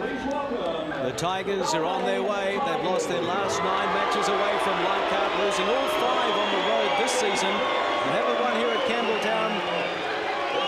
The Tigers are on their way. They've lost their last 9 matches away from Leichhardt, losing all 5 on the road this season. They haven't won here at Campbelltown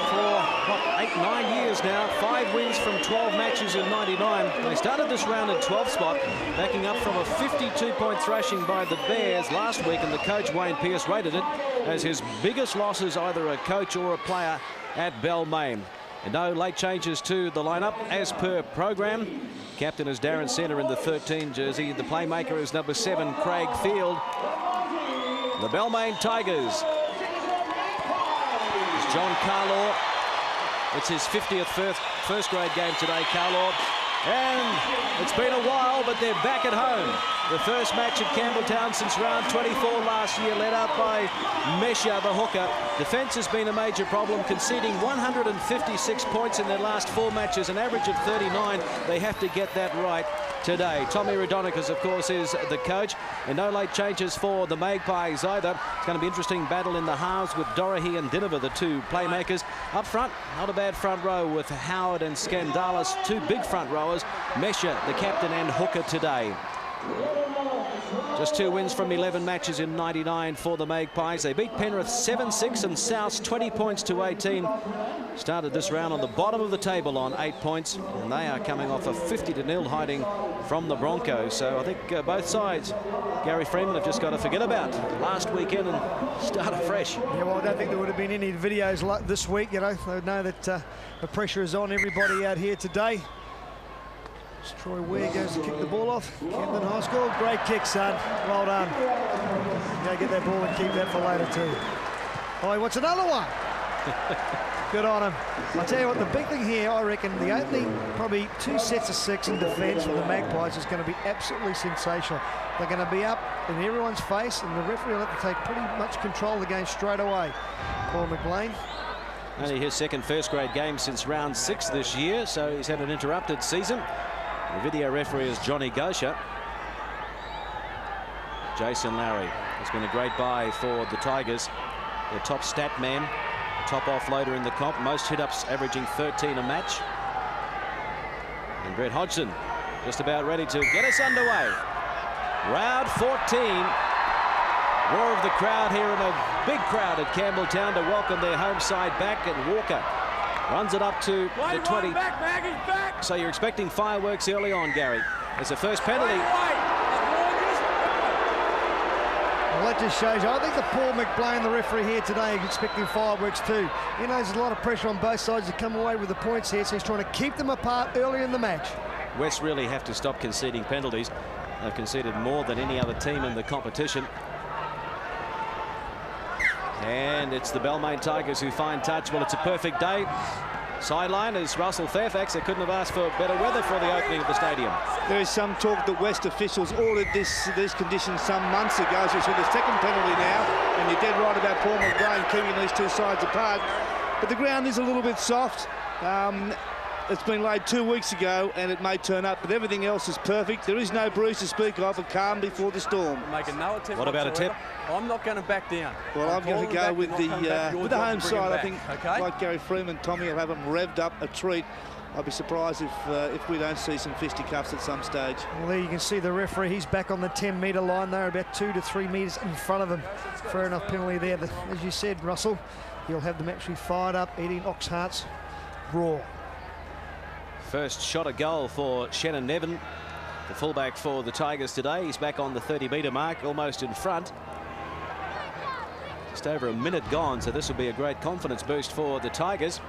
for, what, 8-9 years now. 5 wins from 12 matches in '99. They started this round in 12th spot, backing up from a 52-point thrashing by the Bears last week, and the coach, Wayne Pearce, rated it as his biggest loss as either a coach or a player at Balmain. And no late changes to the lineup as per program. Captain is Darren Centre in the 13 jersey. The playmaker is number 7, Craig Field. The Balmain Tigers. It's John Carlaw. It's his 50th first grade game today, Carlaw. And it's been a while, but they're back at home. The first match at Campbelltown since round 24 last year, led out by Mesha, the hooker. Defence has been a major problem, conceding 156 points in their last 4 matches, an average of 39. They have to get that right today. Tommy Radonicus, of course, is the coach, and no late changes for the Magpies either. It's going to be an interesting battle in the halves with Dorohey and Dinova, the 2 playmakers. Up front, not a bad front row with Howard and Skandalis, 2 big front rowers. Mesha, the captain and hooker today. Just 2 wins from 11 matches in '99 for the Magpies. They beat Penrith 7-6 and South 20 points to 18. Started this round on the bottom of the table on 8 points, and they are coming off a 50-0 hiding from the Broncos. So I think both sides, Gary Freeman, have just got to forget about last weekend and start afresh. Yeah, well, I don't think there would have been any videos like this week. You know, they would know that the pressure is on everybody out here today. Troy Ware goes to kick the ball off. Camden High School, great kick, son. Well done. Go get that ball and keep that for later too. Oh, he wants another one. Good on him. I'll tell you what, the big thing here, I reckon, the opening probably 2 sets of 6 in defence from the Magpies is going to be absolutely sensational. They're going to be up in everyone's face, and the referee will have to take pretty much control of the game straight away. Paul McLean. Only his second first-grade game since round 6 this year, so he's had an interrupted season. The video referee is Johnny Gosha. Jason Lowry has been a great buy for the Tigers. Their top stat man, top offloader in the comp, most hit-ups averaging 13 a match. And Brett Hodgson just about ready to get us underway. Round 14. Roar of the crowd here, and a big crowd at Campbelltown to welcome their home side back, and Walker runs it up to the 20. Back. So you're expecting fireworks early on, Gary. There's a first penalty. Well, that just shows you. I think the Paul McLean, the referee here today, is expecting fireworks too. He knows there's a lot of pressure on both sides to come away with the points here, so he's trying to keep them apart early in the match. West really have to stop conceding penalties. They've conceded more than any other team in the competition. And it's the Balmain Tigers who find touch. Well, it's a perfect day. Sideline is Russell Fairfax. They couldn't have asked for better weather for the opening of the stadium. There is some talk that West officials ordered these conditions some months ago. So it's the second penalty now, and you're dead right about Paul McLean keeping these 2 sides apart. But the ground is a little bit soft. It's been laid 2 weeks ago, and it may turn up, but everything else is perfect. There is no breeze to speak of, a calm before the storm. Making no attempt. What about whatsoever. a tip? I'm not going to back down. Well, I'm going to go with the home side. I think, okay? like Gary Freeman, Tommy will have them revved up a treat. I'd be surprised if we don't see some fisticuffs at some stage. Well, there you can see the referee. He's back on the 10-metre line. They're about 2 to 3 metres in front of him. Fair enough penalty there. As you said, Russell, he'll have them actually fired up, eating Oxhart's raw. First shot a goal for Shannon Nevin, the fullback for the Tigers today. He's back on the 30-metre mark, almost in front. Just over a minute gone, so this will be a great confidence boost for the Tigers.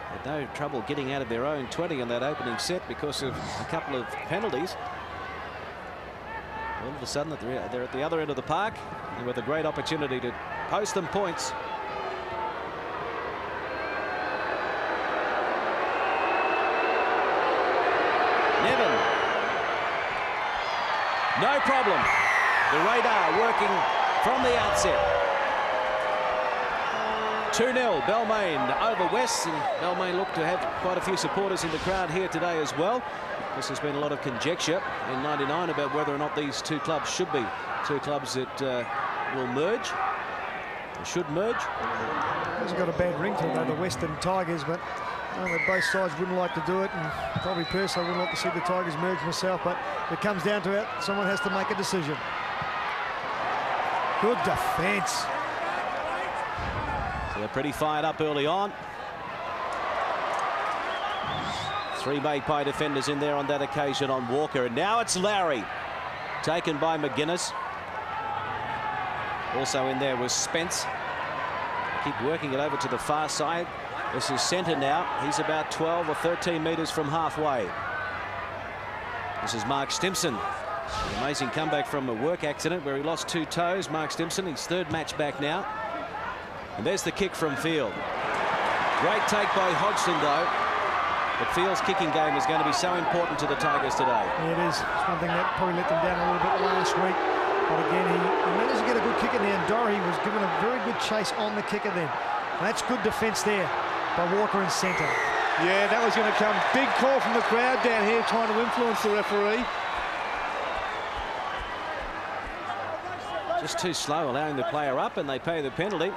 Had no trouble getting out of their own 20 in that opening set because of a couple of penalties. All of a sudden, they're at the other end of the park, and with a great opportunity to post them points. Nevin. No problem. The radar working from the outset. 2-0 Balmain over West, and Balmain look to have quite a few supporters in the crowd here today as well. This has been a lot of conjecture in '99 about whether or not these 2 clubs should be 2 clubs that will merge, or should merge. Hasn't got a bad ring to it, though, the Western Tigers, but both sides wouldn't like to do it, and probably personally I wouldn't like to see the Tigers merge myself, but it comes down to it. Someone has to make a decision. Good defence. So they're pretty fired up early on. 3 Magpie defenders in there on that occasion on Walker, and now it's Lowry, taken by McGuinness. Also in there was Spence. Keep working it over to the far side. This is centre now. He's about 12 or 13 metres from halfway. This is Mark Stimson. An amazing comeback from a work accident where he lost 2 toes. Mark Stimson, his 3rd match back now. And there's the kick from Field. Great take by Hodgson, though. But Field's kicking game is going to be so important to the Tigers today. Yeah, it is. It's one thing that probably let them down a little bit last week. But again, he managed to get a good kick in there, and Doherty was given a very good chase on the kicker then. And that's good defence there by Walker in centre. Yeah, that was going to come. Big call from the crowd down here trying to influence the referee. Just too slow, allowing the player up, and they pay the penalty.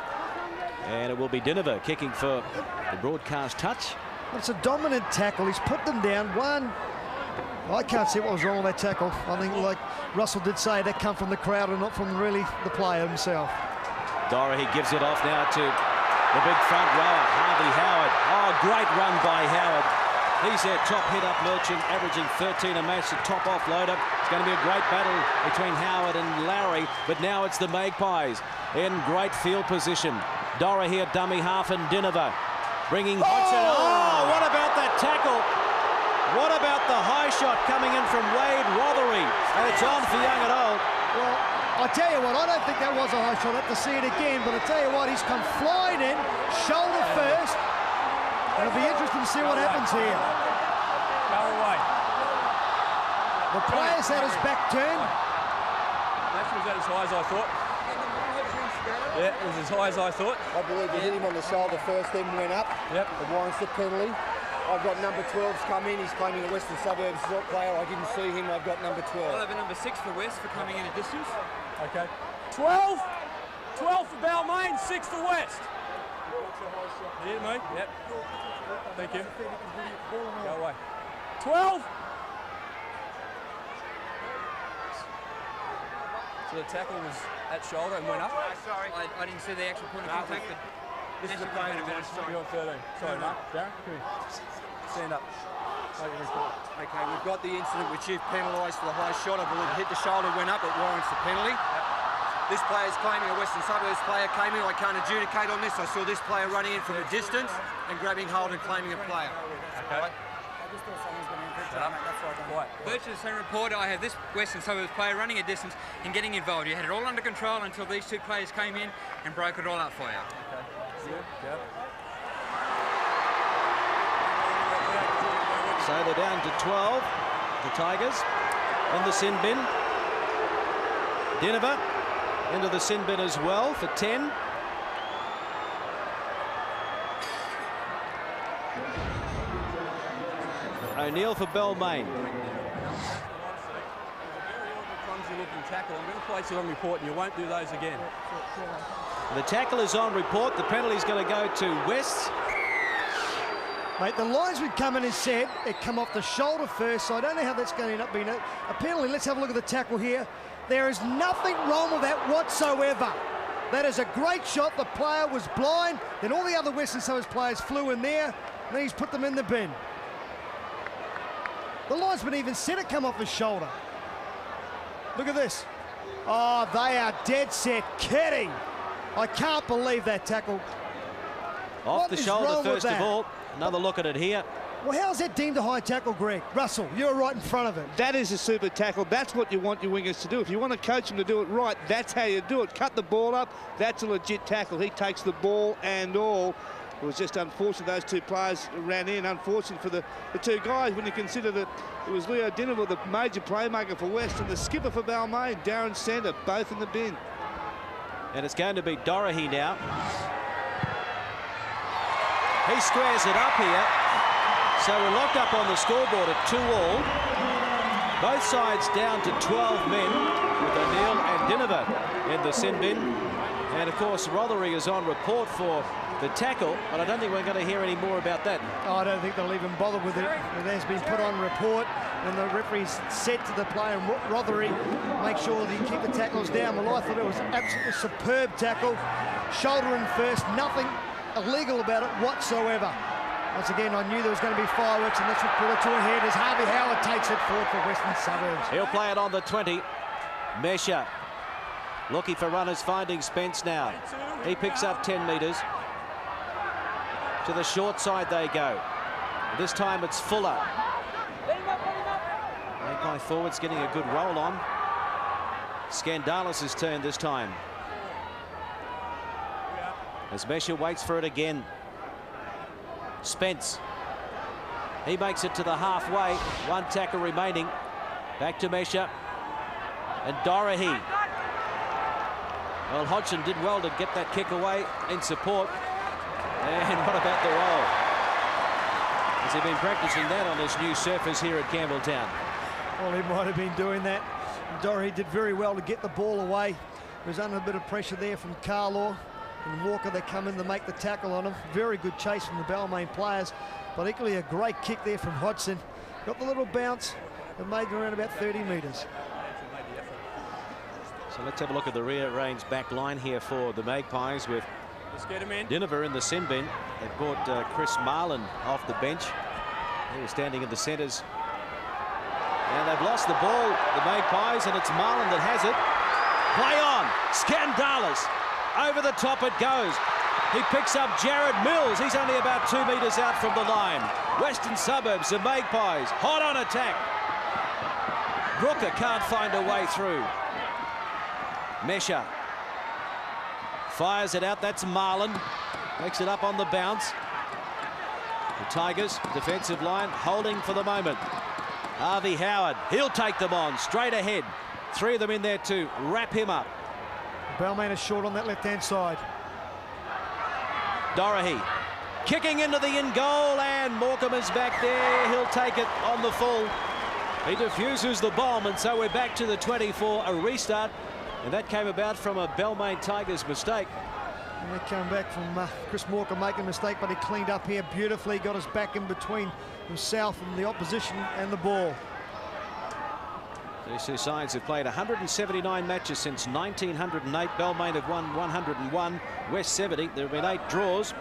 And it will be Dinover kicking for the broadcast touch. It's a dominant tackle. He's put them down. One, I can't see what was wrong with that tackle. I think, like Russell did say, that come from the crowd and not from really the player himself. Doherty gives it off now to the big front rower, Harvey Howard. Oh, great run by Howard. He's their top hit-up merchant, averaging 13 a match, a top offloader. It's going to be a great battle between Howard and Lowry, but now it's the Magpies in great field position. Doherty at dummy half and Dinover bringing Hodgson. Oh, what about that tackle? What about the high shot coming in from Wade Rothery? And it's on for young and old. Well, I tell you what, I don't think that was a high shot. I'll have to see it again, but I tell you what, he's come flying in, shoulder first. And it'll be interesting to see what happens here. Go away. The player's had his back turned. That was as high as I thought. Yeah, it was as high as I thought. I believe he hit him on the shoulder first, then went up. Yep. It warrants the penalty. I've got number 12's come in. He's claiming a Western Suburbs player. I didn't see him. I've got number 12. I'll have a number 6 for West for coming in a distance. Okay. 12. 12 for Balmain, 6 for West. You hear me? Yep. Thank you. Go away. 12. So the tackle was at shoulder and went up? Sorry. I didn't see the actual point of contact, but This is a play. You're on 13. Sorry, Mark. Darren, come here. Stand up. Take your report. Okay, we've got the incident which you've penalised for the high shot. I believe hit the shoulder, went up. It warrants the penalty. This player is claiming a Western Suburbs player came in. I can't adjudicate on this. I saw this player running in from a distance and grabbing hold and claiming a player. Okay. Virtually the same report. I have this Western Suburbs player running a distance and getting involved. You had it all under control until these 2 players came in and broke it all up for you. Okay. Yeah. So they're down to 12, the Tigers, in the sin bin. Dinover into the sin bin as well for 10. O'Neill for Balmain. Tackle. I'm going to place you on report and you won't do those again. The tackle is on report. The penalty is going to go to West. Mate, the linesman come in and said it come off the shoulder first, so I don't know how that's going to end up being a penalty. Let's have a look at the tackle here. There is nothing wrong with that whatsoever. That is a great shot. The player was blind. Then all the other Western Suburbs players flew in there. And then he's put them in the bin. The linesman even said it come off his shoulder. Look at this. Oh, they are dead set kidding. I can't believe that tackle. Off the shoulder first of all. Another look at it here. Well, how's that deemed a high tackle, Greg? Russell, you're right in front of it. That is a super tackle. That's what you want your wingers to do. If you want to coach them to do it right, that's how you do it. Cut the ball up. That's a legit tackle. He takes the ball and all. It was just unfortunate those 2 players ran in. Unfortunate for the 2 guys when you consider that it was Leo Dinover, the major playmaker for West, and the skipper for Balmain, Darren Sander, both in the bin. And it's going to be Doherty now. He squares it up here. So we're locked up on the scoreboard at 2-all. Both sides down to 12 men with O'Neill and Dinover in the sin bin. And of course, Rothery is on report for the tackle, but I don't think we're going to hear any more about that. Oh, I don't think they'll even bother with it. It has been put on report, and the referee's said to the player, Rothery, make sure that you keep the tackles down. Well, I thought it was absolutely superb tackle. Shoulder in first, nothing illegal about it whatsoever. Once again, I knew there was going to be fireworks, and that's what put it to a head as Harvey Howard takes it forward for Western Suburbs. He'll play it on the 20. Mesha looking for runners, finding Spence now. He picks up 10 metres. To the short side they go. This time it's Fuller. Magpie forwards getting a good roll on. Scandalis' turn this time. As Mesha waits for it again. Spence. He makes it to the halfway. One tackle remaining. Back to Mesha. And Dorahy. Well, Hodgson did well to get that kick away in support. And what about the roll? Has he been practicing that on this new surface here at Campbelltown? Well, he might have been doing that. Dorahy did very well to get the ball away. He was under a bit of pressure there from Carlaw and Walker. They come in to make the tackle on him. Very good chase from the Balmain players, but equally a great kick there from Hodgson. Got the little bounce and made it around about 30 metres. So let's have a look at the rearranged back line here for the Magpies with Dinover in the sin bin. They've brought Chris Marlin off the bench. He was standing in the centres. And they've lost the ball, the Magpies, and it's Marlin that has it. Play on. Scandalis. Over the top it goes. He picks up Jared Mills. He's only about 2 metres out from the line. Western Suburbs, the Magpies, hot on attack. Brooker can't find a way through. Mesha fires it out. That's Marlin. Makes it up on the bounce. The Tigers, defensive line, holding for the moment. Harvey Howard, he'll take them on straight ahead. 3 of them in there to wrap him up. Balmain is short on that left-hand side. Dorahy kicking into the in goal, and Morecambe is back there. He'll take it on the full. He defuses the bomb, and so we're back to the 24, a restart. And that came about from a Balmain Tigers mistake. And they come back from Chris Morecambe making a mistake, but he cleaned up here beautifully, got us back in between himself and the opposition and the ball. These two sides have played 179 matches since 1908. Balmain have won 101, West 70. There have been 8 draws.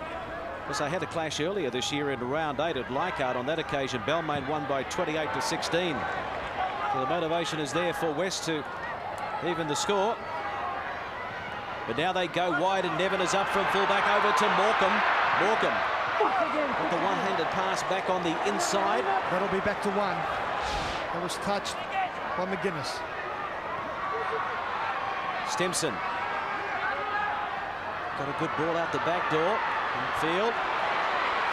Because they had a clash earlier this year in round 8 at Leichhardt. On that occasion, Balmain won by 28-16. So the motivation is there for West to even the score. But now they go wide, and Nevin is up from fullback over to Morecambe. Morecambe with the one-handed pass back on the inside. That'll be back to 1. That was touched by McGuinness. Stimson got a good ball out the back door. Field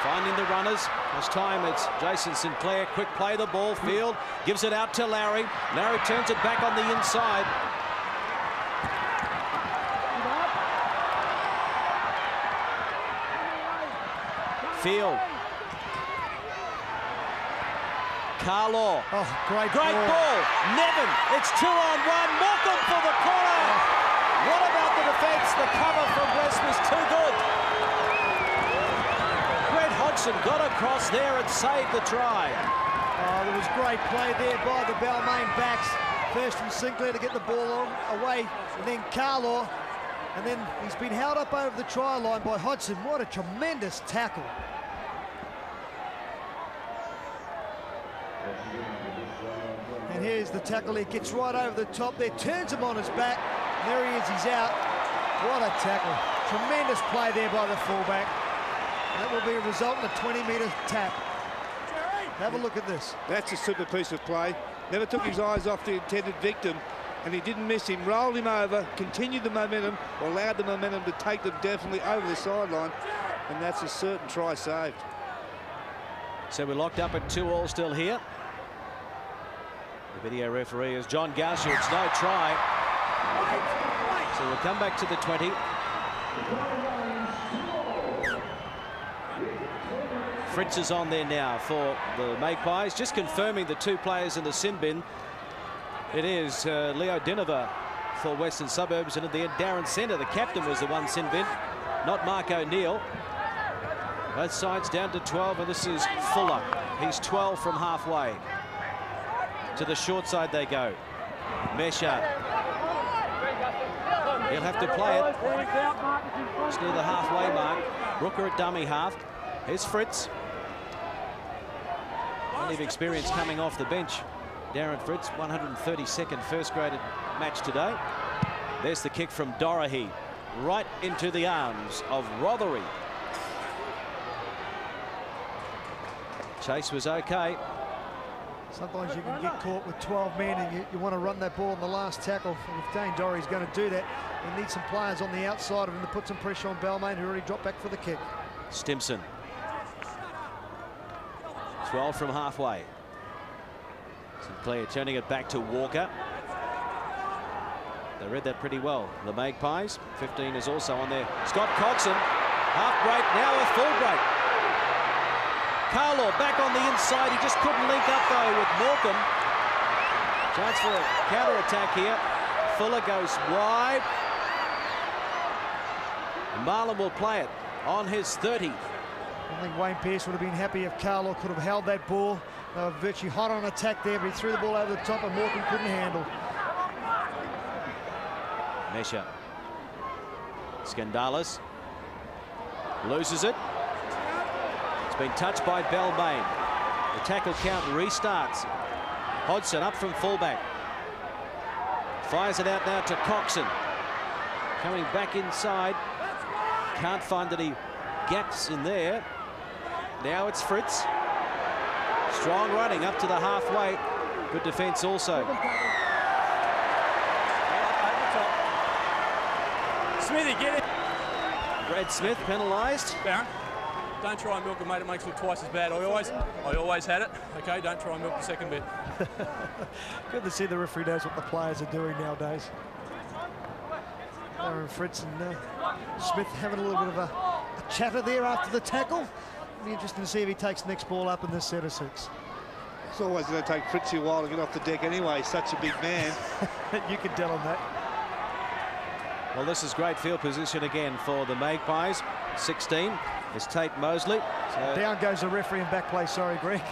finding the runners. This time it's Jason Sinclair. Quick play the ball. Field gives it out to Larry. Larry turns it back on the inside. Field. Carlaw. Oh, great ball. Nevin. It's 2-on-1. Morecambe for the corner. What about the defence? The cover from West was too good. Brett Hodgson got across there and saved the try. Oh, there was great play there by the Balmain backs. First from Sinclair to get the ball away, and then Carlaw. And then he's been held up over the try line by Hodgson. What a tremendous tackle. And here's the tackle. He gets right over the top there, turns him on his back. There he is, he's out. What a tackle. Tremendous play there by the fullback. That will be a result in a 20-metre tap. Have a look at this. That's a super piece of play. Never took his eyes off the intended victim, and he didn't miss him. Rolled him over, continued the momentum, allowed the momentum to take them definitely over the sideline, and that's a certain try saved. So we're locked up at 2-2 still here. The video referee is John Garcia. It's no try. So we'll come back to the 20. Fritz is on there now for the Magpies. Just confirming the 2 players in the sin bin. It is Leo Dinover for Western Suburbs, and at the end, Darren Centre, the captain, was the one sin bin, not Mark O'Neill. Both sides down to 12, and this is Fuller. He's 12 from halfway. To the short side they go. Mesha. He'll have to play it. It's near the halfway mark. Brooker at dummy half. Here's Fritz. Plenty of experience coming off the bench. Darren Fritz, 132nd first graded match today. There's the kick from Dorahy. Right into the arms of Rothery. Chase was okay. Sometimes you can get caught with 12 men and you want to run that ball in the last tackle. And if Dane Dorahy's going to do that, he needs some players on the outside of him to put some pressure on Balmain, who already dropped back for the kick. Stimson. 12 from halfway. Sinclair turning it back to Walker. They read that pretty well. The Magpies. 15 is also on there. Scott Coxon. Half break, now a full break. Carlaw back on the inside. He just couldn't link up though with Morecambe. Chance for a counter-attack here. Fuller goes wide. And Marlon will play it on his 30. I think Wayne Pearce would have been happy if Carlaw could have held that ball. They were virtually hot on attack there, but he threw the ball over the top and Morecambe couldn't handle. Mesha. Skandalis. Loses it. It's been touched by Balmain. The tackle count restarts. Hodgson up from fullback. Fires it out now to Coxon. Coming back inside. Can't find any gaps in there. Now it's Fritz. Strong running up to the halfway. Good defence also. Smithy, get it. Brad Smith penalised. Barron, don't try and milk it, mate. It makes it look twice as bad. I always had it. Okay, don't try and milk the second bit. Good to see the referee knows what the players are doing nowadays. Aaron Fritz and Smith having a little bit of a chatter there after the tackle. Be interesting to see if he takes the next ball up in this set of 6. It's always going to take Fritzy a while to get off the deck anyway. He's such a big man. You can tell him that. Well, this is great field position again for the Magpies. 16 is Tate Mosley. So down goes the referee in back play. Sorry, Greg.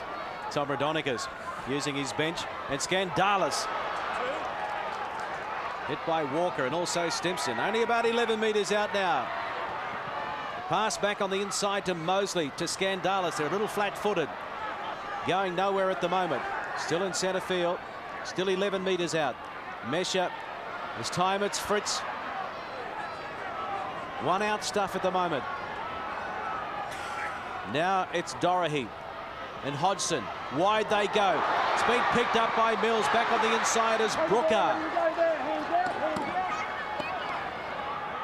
Tom Rodonicus using his bench. And Skandalis. Hit by Walker and also Stimson. Only about 11 metres out now. Pass back on the inside to Mosley, to Skandalis. They're a little flat-footed. Going nowhere at the moment. Still in centre field. Still 11 metres out. Mesha. This time it's Fritz. One out stuff at the moment. Now it's Dorahy and Hodgson. Wide they go. It's been picked up by Mills. Back on the inside is Brooker.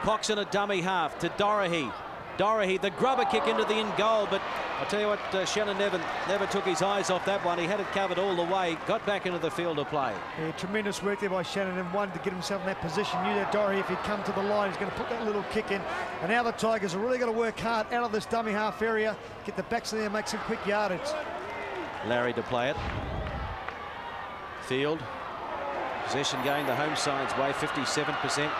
Coxon a dummy half to Dorahy. Dorahy, the grubber kick into the in goal, but I'll tell you what, Shannon never took his eyes off that one. He had it covered all the way, got back into the field of play. Yeah, tremendous work there by Shannon, and wanted to get himself in that position. Knew that Dorahy, if he'd come to the line, he's going to put that little kick in. And now the Tigers are really going to work hard out of this dummy half area, get the backs in there, make some quick yardage. Larry to play it. Field. Possession going the home side's way, 57%.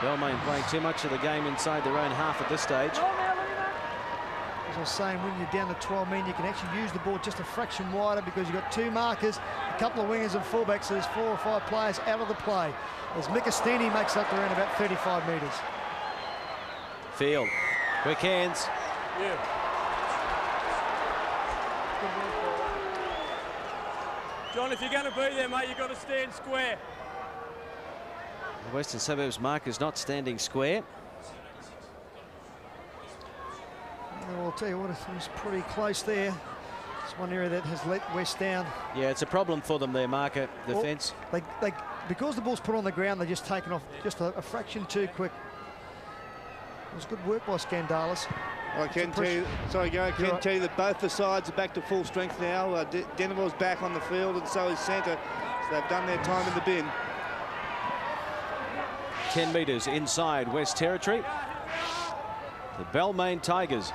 Balmain playing too much of the game inside their own half at this stage. As I was saying, when you're down to 12 men, you can actually use the ball just a fraction wider because you've got 2 markers, a couple of wingers and fullbacks, so there's 4 or 5 players out of the play. As Mikastini makes up to around about 35 metres. Field. Quick hands. Yeah. John, if you're going to be there, mate, you've got to stand square. The Western Suburbs markers not standing square. Well, I'll tell you what, it was pretty close there. It's one area that has let West down. Yeah, it's a problem for them, their marker defence. Well, because the ball's put on the ground, they're just taken off just a fraction too quick. It was good work by Skandalis. I can tell you, sorry, Gary, I can tell you that both the sides are back to full strength now. Denver's back on the field, and so is Centre. So they've done their time in the bin. 10 metres inside West Territory. The Balmain Tigers.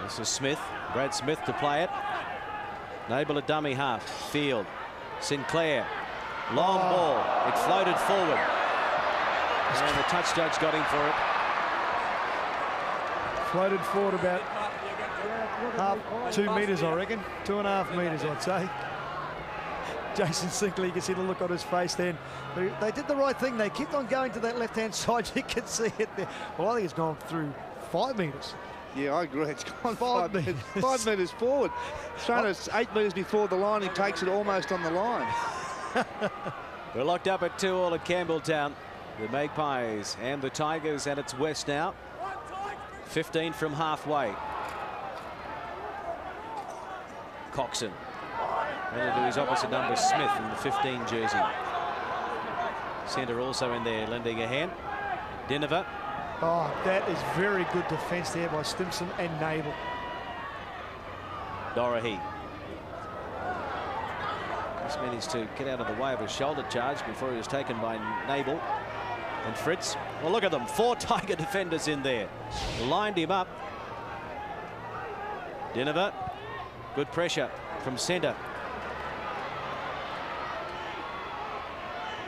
This is Smith. Brad Smith to play it. Nable a dummy half. Field. Sinclair. Long ball. It floated forward. And the touch judge got him for it. Floated forward about 2 metres, I reckon. 2.5 metres, I'd say. Jason Sinclair, you can see the look on his face then. But they did the right thing. They kept on going to that left-hand side. You can see it there. Well, I think it's gone through 5 metres. Yeah, I agree. It's gone 5 metres. 5 metres forward. Thrown us 8 metres before the line. He takes it almost on the line. We're locked up at 2-2 at Campbelltown. The Magpies and the Tigers, and it's West now. 15 from halfway. Coxon. Running to his opposite number, Smith, in the 15 jersey. Centre also in there, lending a hand. Dinova. Oh, that is very good defence there by Stimson and Nable. Dorahy. This managed to get out of the way of a shoulder charge before he was taken by Nable. And Fritz. Well, look at them. 4 Tiger defenders in there. Lined him up. Dinova. Good pressure from centre.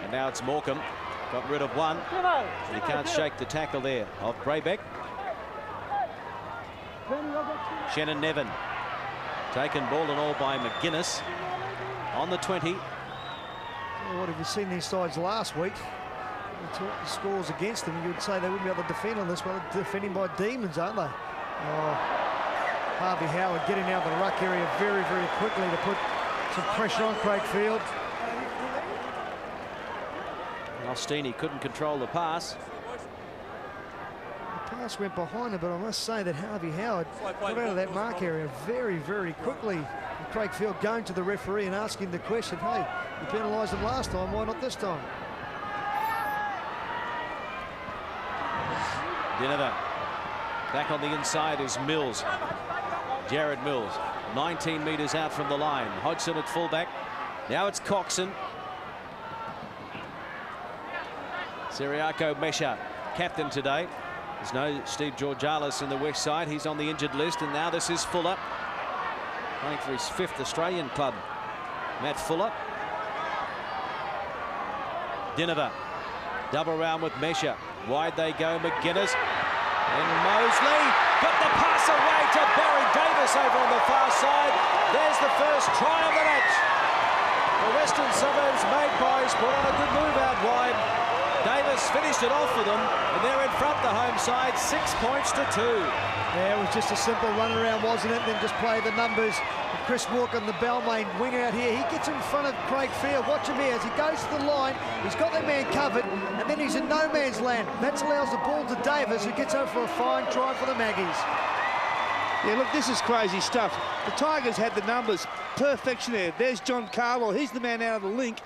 And now it's Morecambe. Got rid of one. And he can't shake the tackle there of Braybeck. Shannon Nevin. Taken ball and all by McGuinness. On the 20. Well, what have you seen these sides last week? The scores against them, you would say they wouldn't be able to defend on this one. They're defending by demons, aren't they? Oh, Harvey Howard getting out of the ruck area very, very quickly to put some pressure on Craig Field. Ostini couldn't control the pass. The pass went behind him, but I must say that Harvey Howard got out of that mark area very, very quickly. And Craig Field going to the referee and asking the question, hey, you penalised them last time, why not this time? Dinova. Back on the inside is Mills. Jared Mills, 19 metres out from the line. Hodgson at fullback. Now it's Coxon. Siriaco Mesha, captain today. There's no Steve Georgalis in the west side. He's on the injured list. And now this is Fuller, playing for his 5th Australian club. Matt Fuller. Dinova. Double round with Mesha. Wide they go, McGuinness. And Mosley got the pass away to Barry Davis over on the far side. There's the first try of the match. The Western Suburbs Magpies put on a good move out wide. Davis finished it off for them, and they're in front, the home side, 6 points to 2. Yeah, it was just a simple run around, wasn't it? Then just play the numbers. Chris Walker, the Balmain wing out here. He gets in front of Craig Field. Watch him here as he goes to the line. He's got that man covered, and then he's in no man's land. That allows the ball to Davis, who gets over for a fine try for the Maggies. Yeah, look, this is crazy stuff. The Tigers had the numbers. Perfection there. There's John Carlo. He's the man out of the link.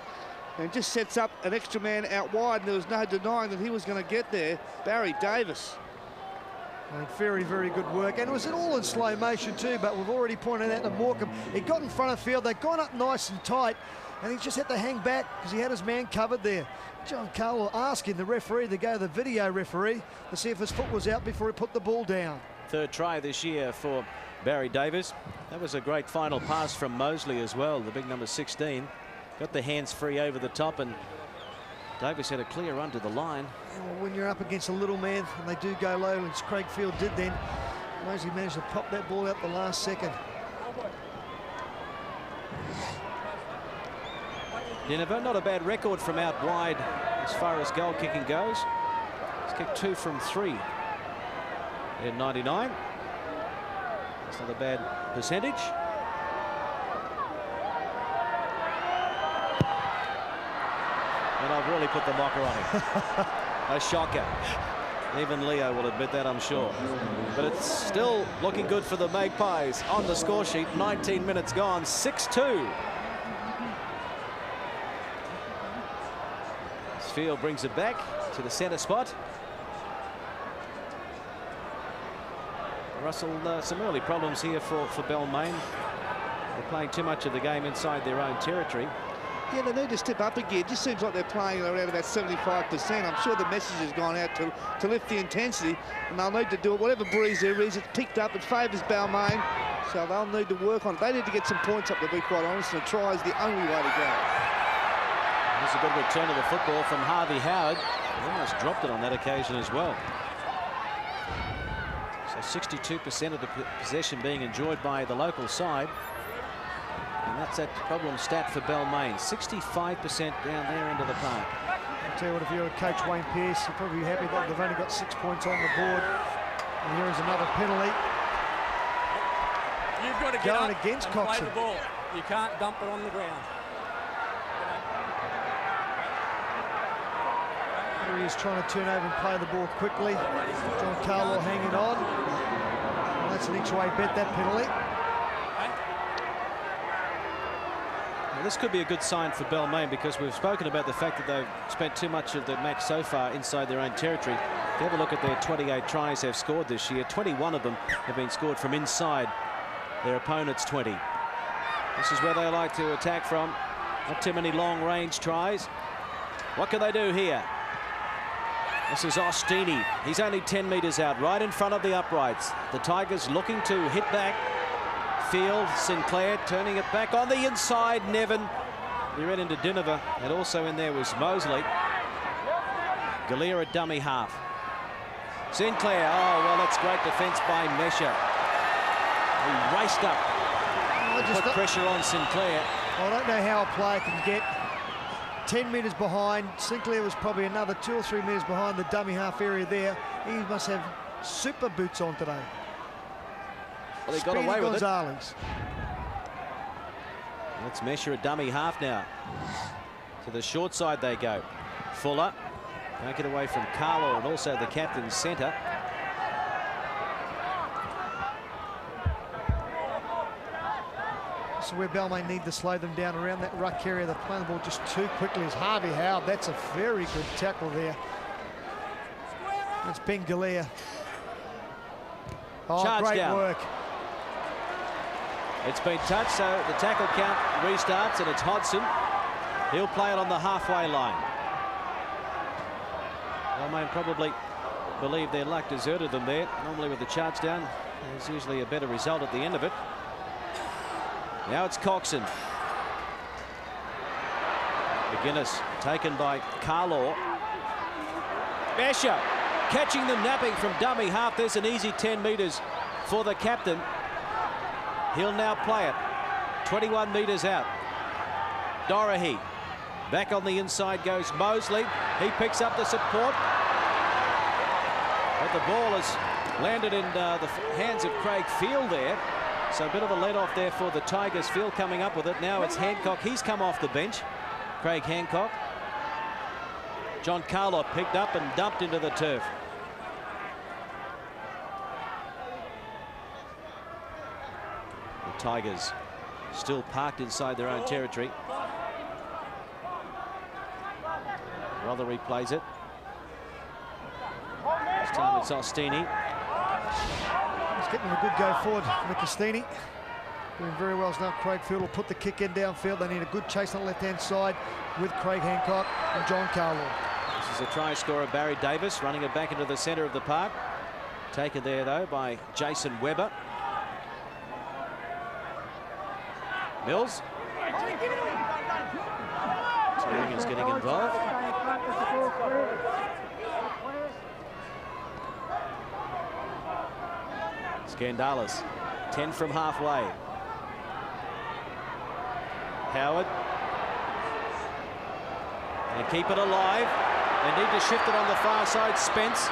And just sets up an extra man out wide, and there was no denying that he was going to get there. Barry Davis. I think very, very good work. And it was all in slow motion too, but we've already pointed out that Morecambe, he got in front of Field. They'd gone up nice and tight, and he just had to hang back because he had his man covered there. John Carlo asking the referee to go to the video referee to see if his foot was out before he put the ball down. 3rd try this year for Barry Davis. That was a great final pass from Mosley as well, the big number 16. Got the hands free over the top, and Davis had a clear run to the line. Well, when you're up against a little man and they do go low, as Craig Field did then, Mosley managed to pop that ball out the last second. Dinova, not a bad record from out wide as far as goal kicking goes. He's kicked 2 from 3 in 99. It's not a bad percentage. And I've really put the mocker on him. A shocker. Even Leo will admit that, I'm sure. But it's still looking good for the Magpies on the score sheet. 19 minutes gone, 6-2. Field brings it back to the centre spot. Russell, some early problems here for Balmain. They're playing too much of the game inside their own territory. Yeah, they need to step up again. It just seems like they're playing around about 75%. I'm sure the message has gone out to lift the intensity, and they'll need to do it. Whatever breeze there is, it's picked up. It favours Balmain, so they'll need to work on it. They need to get some points up, to be quite honest, and a try is the only way to go. There's a good return of the football from Harvey Howard. He almost dropped it on that occasion as well. So 62% of the possession being enjoyed by the local side. And that's that problem stat for Balmain. 65% down their end of the park. I'll tell you what, if you're Coach Wayne Pearce, you're probably happy that they've only got 6 points on the board. And here is another penalty. You've got to get going up against and Coxon. play the ball. You can't dump it on the ground. Here he is trying to turn over and play the ball quickly. John Carlaw hanging on. Well, that's an each-way bet, that penalty. Well, this could be a good sign for Balmain, because we've spoken about the fact that they've spent too much of the match so far inside their own territory. If you have a look at their 28 tries they've scored this year, 21 of them have been scored from inside their opponent's 20. This is where they like to attack from. Not too many long-range tries. What can they do here? This is Ostini. He's only 10 metres out, right in front of the uprights. The Tigers looking to hit back. Field, Sinclair turning it back on the inside. Nevin, he ran into Dinova, and also in there was Mosley. Galea at dummy half. Sinclair, oh, well, that's great defence by Mesha. He raced up, put pressure on Sinclair. I don't know how a player can get 10 metres behind. Sinclair was probably another 2 or 3 metres behind the dummy half area there. He must have super boots on today. Well, he got away with it. Gonzalez. Let's measure a dummy half now. To the short side they go. Fuller can't get away from Carlo, and also the captain's centre. So where Balmain need to slow them down around that ruck area. They're playing the ball just too quickly. As Harvey Howard, that's a very good tackle there. That's Ben Galea. Oh, Charge great down. work. It's been touched, so the tackle count restarts, and it's Hodgson. He'll play it on the halfway line. Balmain probably believe their luck deserted them there. Normally with the charge down, there's usually a better result at the end of it. Now it's Coxon. McGuinness taken by Carlaw. Mesha catching them napping from dummy half. There's an easy 10 metres for the captain. He'll now play it 21 metres out. Dorahy back on the inside goes Mosley. He picks up the support, but the ball has landed in the hands of Craig Field there. So a bit of a let off there for the Tigers. Field coming up with it. Now it's Hancock. He's come off the bench. Craig Hancock. John Carlaw picked up and dumped into the turf. The Tigers still parked inside their own territory. Rothery plays it. This time it's Ostini. He's getting a good go forward, McAstini. Doing very well as now. Craig Field will put the kick in downfield. They need a good chase on the left-hand side with Craig Hancock and John Carlaw. This is a try scorer, Barry Davis, running it back into the centre of the park. Taken there, though, by Jason Webber. Mills. Turing's getting involved. Scandalis, 10 from halfway. Howard. And keep it alive. They need to shift it on the far side. Spence.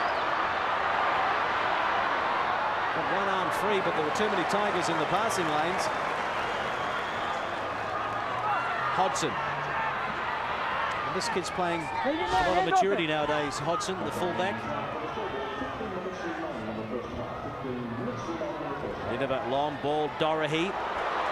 Got one arm free, but there were too many Tigers in the passing lanes. Hodgson. And this kid's playing a lot of maturity nowadays. Hodgson, the fullback. Dinova, long ball, Dorahy.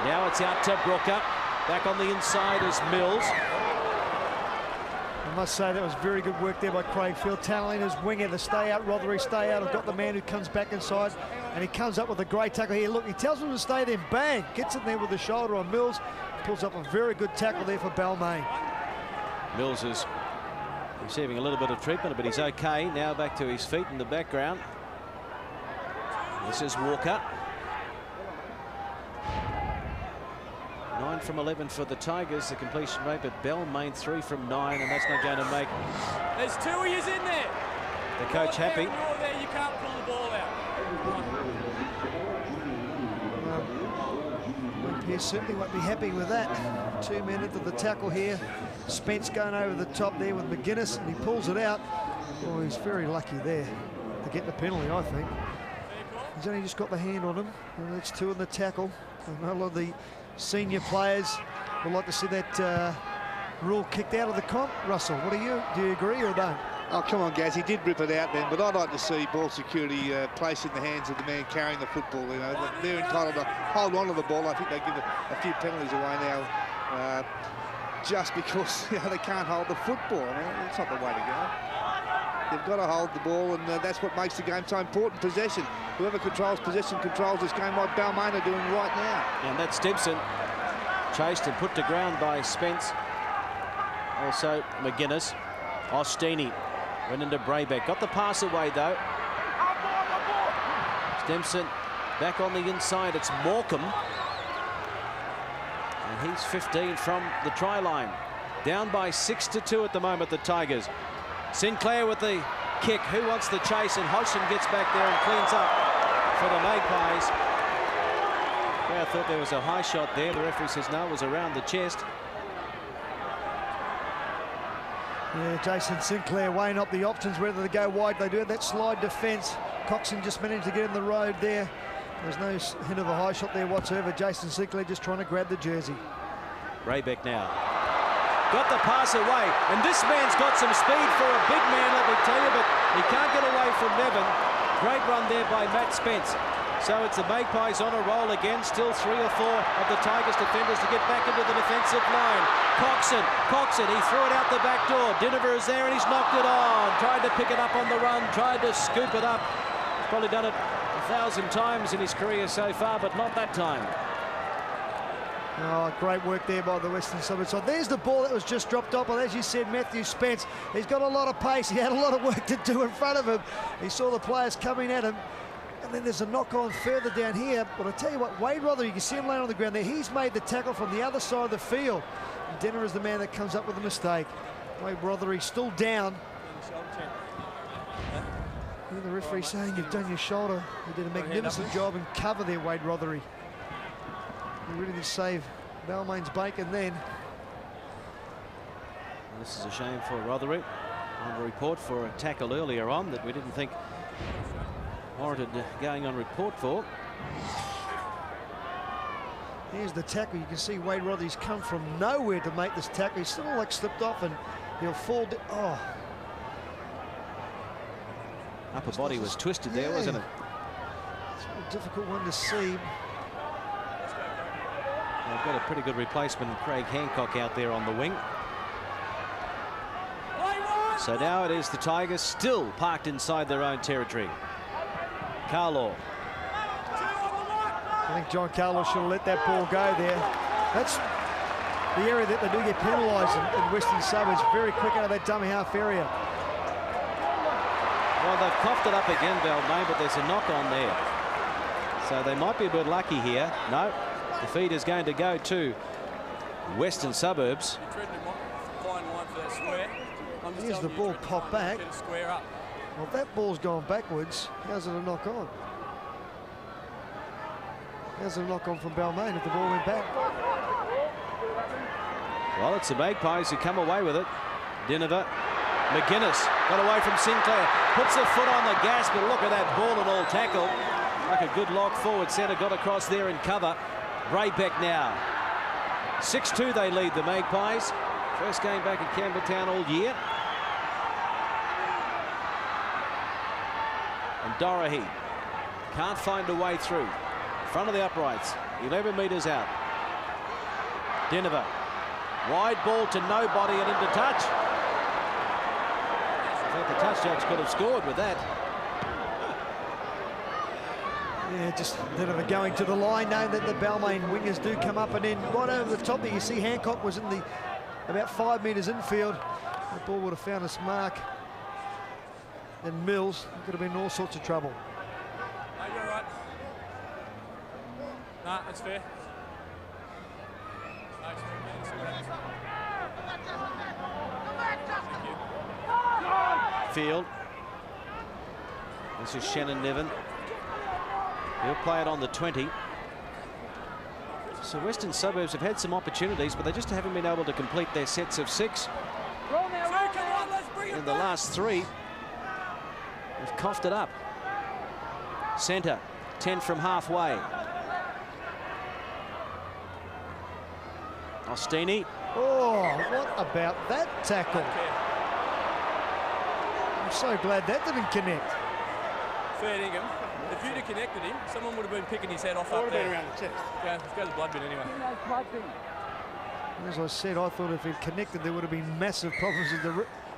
Now it's out to Brooker. Back on the inside is Mills. I must say that was very good work there by Craig Field. Tallying his winger to stay out. Rothery stay out. I've got the man who comes back inside, and he comes up with a great tackle here. Look, he tells him to stay there. Bang! Gets it there with the shoulder on Mills. Pulls up a very good tackle there for Balmain. Mills is receiving a little bit of treatment, but he's okay. Now back to his feet in the background. This is Walker. 9 from 11 for the Tigers, the completion rate, but Balmain 3 from 9, and that's not going to make There's two of yous in there. the coach happy. You're there, you can't pull the ball out. Magpies certainly won't be happy with that. 2 men into the tackle here. Spence going over the top there with McGuinness, and he pulls it out. Oh, he's very lucky there to get the penalty, I think. He's only just got the hand on him. And that's 2 in the tackle. I know a lot of the senior players would like to see that rule kicked out of the comp. Russell, what do you agree or don't? Oh, come on, Gaz, he did rip it out then, but I'd like to see ball security placed in the hands of the man carrying the football. You know, they're entitled to hold on to the ball. I think they give a few penalties away now just because they can't hold the football. I mean, that's not the way to go. They've got to hold the ball, and that's what makes the game so important, possession. Whoever controls possession controls this game, like Balmain are doing right now. And that's Stimson, chased and put to ground by Spence. Also McGuinness. Ostini went into Braybeck. Got the pass away, though. Stimson back on the inside. It's Morecambe. And he's 15 from the try line. Down by 6-2 at the moment, the Tigers. Sinclair with the kick. Who wants the chase? And Hodgson gets back there and cleans up for the Magpies. I thought there was a high shot there. The referee says no, it was around the chest. Yeah, Jason Sinclair weighing up the options, whether they go wide. They do have that slide defence. Coxon just managed to get in the road there. There's no hint of a high shot there whatsoever. Jason Sinclair just trying to grab the jersey. Raybeck now. Got the pass away, and this man's got some speed for a big man, let me tell you, but he can't get away from Nevin. Great run there by Matt Spence. So it's the Magpies on a roll again. Still 3 or 4 of the Tigers defenders to get back into the defensive line. Coxon, he threw it out the back door. Dinover is there and he's knocked it on. Tried to pick it up on the run, tried to scoop it up. He's probably done it 1,000 times in his career so far, but not that time. Oh, great work there by the Western Suburbs. So there's the ball that was just dropped off. Well, as you said, Matthew Spence, he's got a lot of pace. He had a lot of work to do in front of him. He saw the players coming at him. And then there's a knock-on further down here. But I tell you what, Wade Rother, you can see him laying on the ground there. He's made the tackle from the other side of the field. And Denner is the man that comes up with the mistake. Wade Rother, he's still down. And the referee saying you've done your shoulder. You did a magnificent job and cover there, Wade Rothery. He really did save Balmain's bacon then. Well, this is a shame for Rothery. On report for a tackle earlier on that we didn't think warranted going on report for. Here's the tackle. You can see Wade Rothery's come from nowhere to make this tackle. He's still like slipped off and he'll fall. Oh. Upper body was twisted there, wasn't it? It's a difficult one to see. They've got a pretty good replacement, Craig Hancock, out there on the wing. So now it is the Tigers still parked inside their own territory. Carlaw. I think John Carlaw should have let that ball go there. That's the area that they do get penalised in Western Suburbs. Very quick out of that dummy half area. Well, they've coughed it up again, Balmain, but there's a knock on there. So they might be a bit lucky here. No, the feed is going to go to Western Suburbs. Here's the ball pop back. Well, if that ball's gone backwards, how's it a knock on? How's it a knock on from Balmain if the ball went back? Well, it's the Magpies who come away with it. Dinover. McGuinness got away from Sinclair. Puts a foot on the gas, but look at that ball and all tackle. Like a good lock forward centre, got across there in cover. Braybeck now. 6-2 they lead the Magpies. First game back at Campbelltown all year. And Dorahy can't find a way through. Front of the uprights, 11 metres out. Dinover. Wide ball to nobody and into touch. I think the touch judge could have scored with that. Yeah, just Dinover going to the line, knowing that the Balmain wingers do come up, and then right over the top there, you see Hancock was in the about 5 metres infield. The ball would have found its mark. And Mills could have been in all sorts of trouble. No, you're right. Nah, that's fair. Field. This is Shannon Nevin. He'll play it on the 20. So Western Suburbs have had some opportunities, but they just haven't been able to complete their sets of 6. In the last 3, they've coughed it up. Centre, 10 from halfway. Ostini. Oh, what about that tackle? I'm so glad that didn't connect. Fair dinkum. If you'd have connected him, someone would have been picking his head off up there. Would have been around the chest. Yeah, let's go to the blood bin anyway. As I said, I thought if it connected, there would have been massive problems.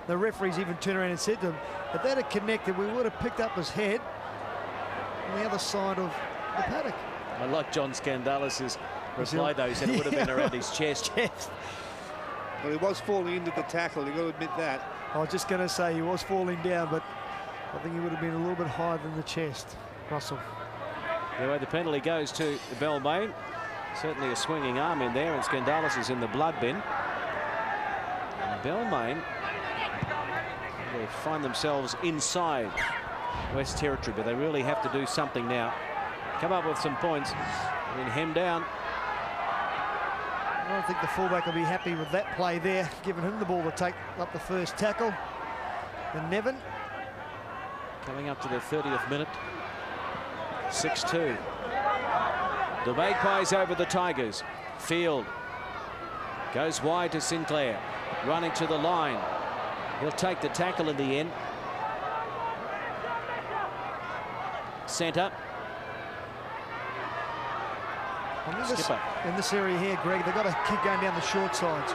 The referees even turned around and said to him, if that had connected, we would have picked up his head on the other side of the paddock. I like John Scandalis's reply, though. He said it would have been around his chest. Well, he was falling into the tackle, you've got to admit that. I was just going to say he was falling down, but I think he would have been a little bit higher than the chest, Russell. Anyway, the penalty goes to Balmain. Certainly a swinging arm in there, and Scandalis is in the blood bin. And Balmain will find themselves inside West Territory, but they really have to do something now. Come up with some points and then hem down. I don't think the fullback will be happy with that play there, giving him the ball to take up the first tackle. And Nevin. Coming up to the 30th minute. 6-2. The Magpies over the Tigers. Field goes wide to Sinclair. Running to the line. He'll take the tackle in the end. Centre. In this area here, Greg, they've got to keep going down the short sides.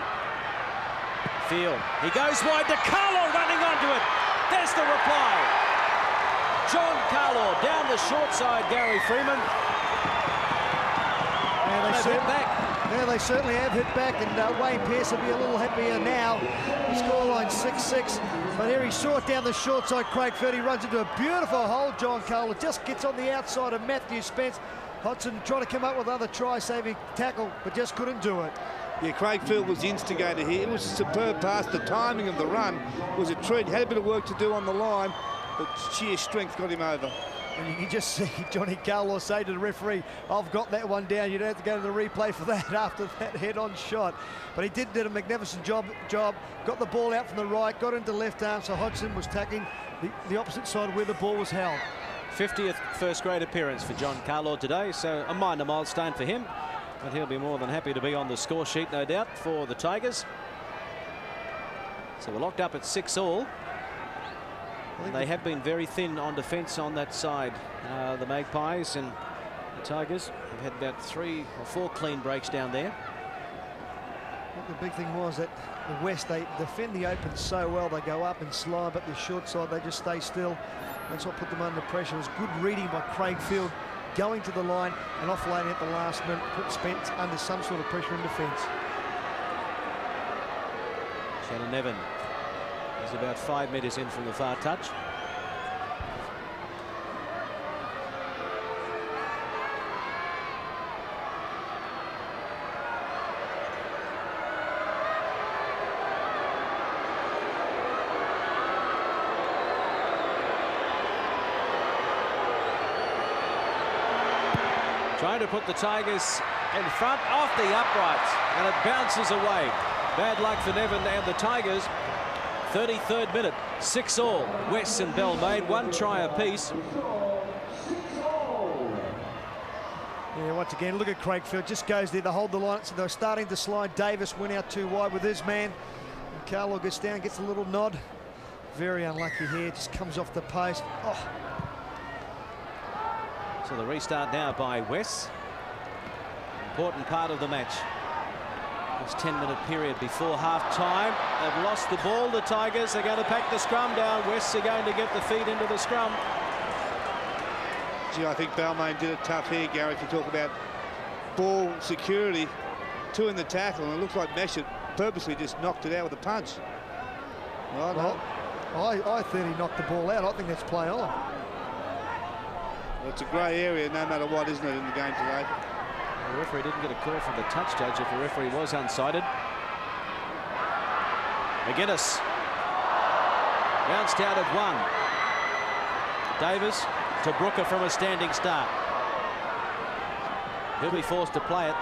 Field. He goes wide to Carlo, running onto it. There's the reply. John Carlo down the short side, Gary Freeman. They certainly have hit back, and Wayne Pearce will be a little happier now. Scoreline 6-6, but here he's short down the short side. Craig Field, he runs into a beautiful hole. John Carlo just gets on the outside of Matthew Spence. Hodgson trying to come up with another try-saving tackle, but just couldn't do it. Yeah, Craig Field was the instigator here. It was a superb pass. The timing of the run was a treat. He had a bit of work to do on the line, but sheer strength got him over. And you can just see Johnny Carlo say to the referee, I've got that one down. You don't have to go to the replay for that after that head-on shot. But he did a magnificent job. Got the ball out from the right, got into left arm, so Hodgson was tackling the opposite side where the ball was held. 50th first-grade appearance for John Carlo today, so a minor milestone for him. But he'll be more than happy to be on the score sheet, no doubt, for the Tigers. So we're locked up at 6-all. And they have been very thin on defence on that side. The Magpies and the Tigers have had about 3 or 4 clean breaks down there. I think the big thing was that the West, they defend the open so well. They go up and slide, but the short side, they just stay still. That's what put them under pressure. It was good reading by Craig Field, going to the line and offloading at the last minute, put Spence under some sort of pressure in defence. Shannon Nevin is about 5 metres in from the far touch. Trying to put the Tigers in front off the uprights, and it bounces away. Bad luck for Nevin and the Tigers. 33rd minute, 6-all. West and Balmain, 1 try apiece. Yeah, once again, look at Craig Field. Just goes there to hold the line. So they're starting to slide. Davis went out too wide with his man. And Carlo gets down, gets a little nod. Very unlucky here. Just comes off the post. Oh. So the restart now by West. Important part of the match. This 10-minute period before half-time. They've lost the ball, the Tigers. They're going to pack the scrum down. Wests are going to get the feet into the scrum. Gee, I think Balmain did it tough here, Gary, if you talk about ball security. 2 in the tackle, and it looks like Meshett purposely just knocked it out with a punch. Well, I thought he knocked the ball out. I think that's play on. Well, it's a grey area no matter what, isn't it, in the game today? The referee didn't get a call from the touch judge if the referee was unsighted. McGuinness bounced out of 1. Davis to Brooker from a standing start. He'll be forced to play it.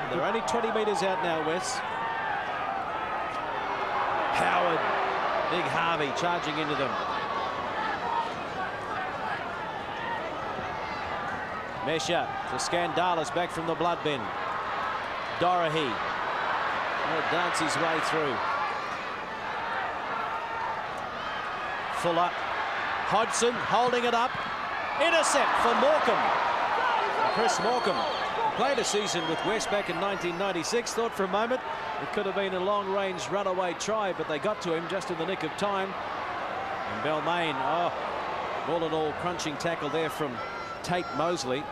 They're only 20 metres out now, Wes. Howard, big Harvey charging into them. Mesha to Scandalis back from the blood bin. Dorahy will dance his way through. Fuller. Hodgson holding it up. Intercept for Morecambe. Chris Morecambe played a season with West back in 1996. Thought for a moment it could have been a long-range runaway try, but they got to him just in the nick of time. And Balmain, all in all, crunching tackle there from Tate Mosley.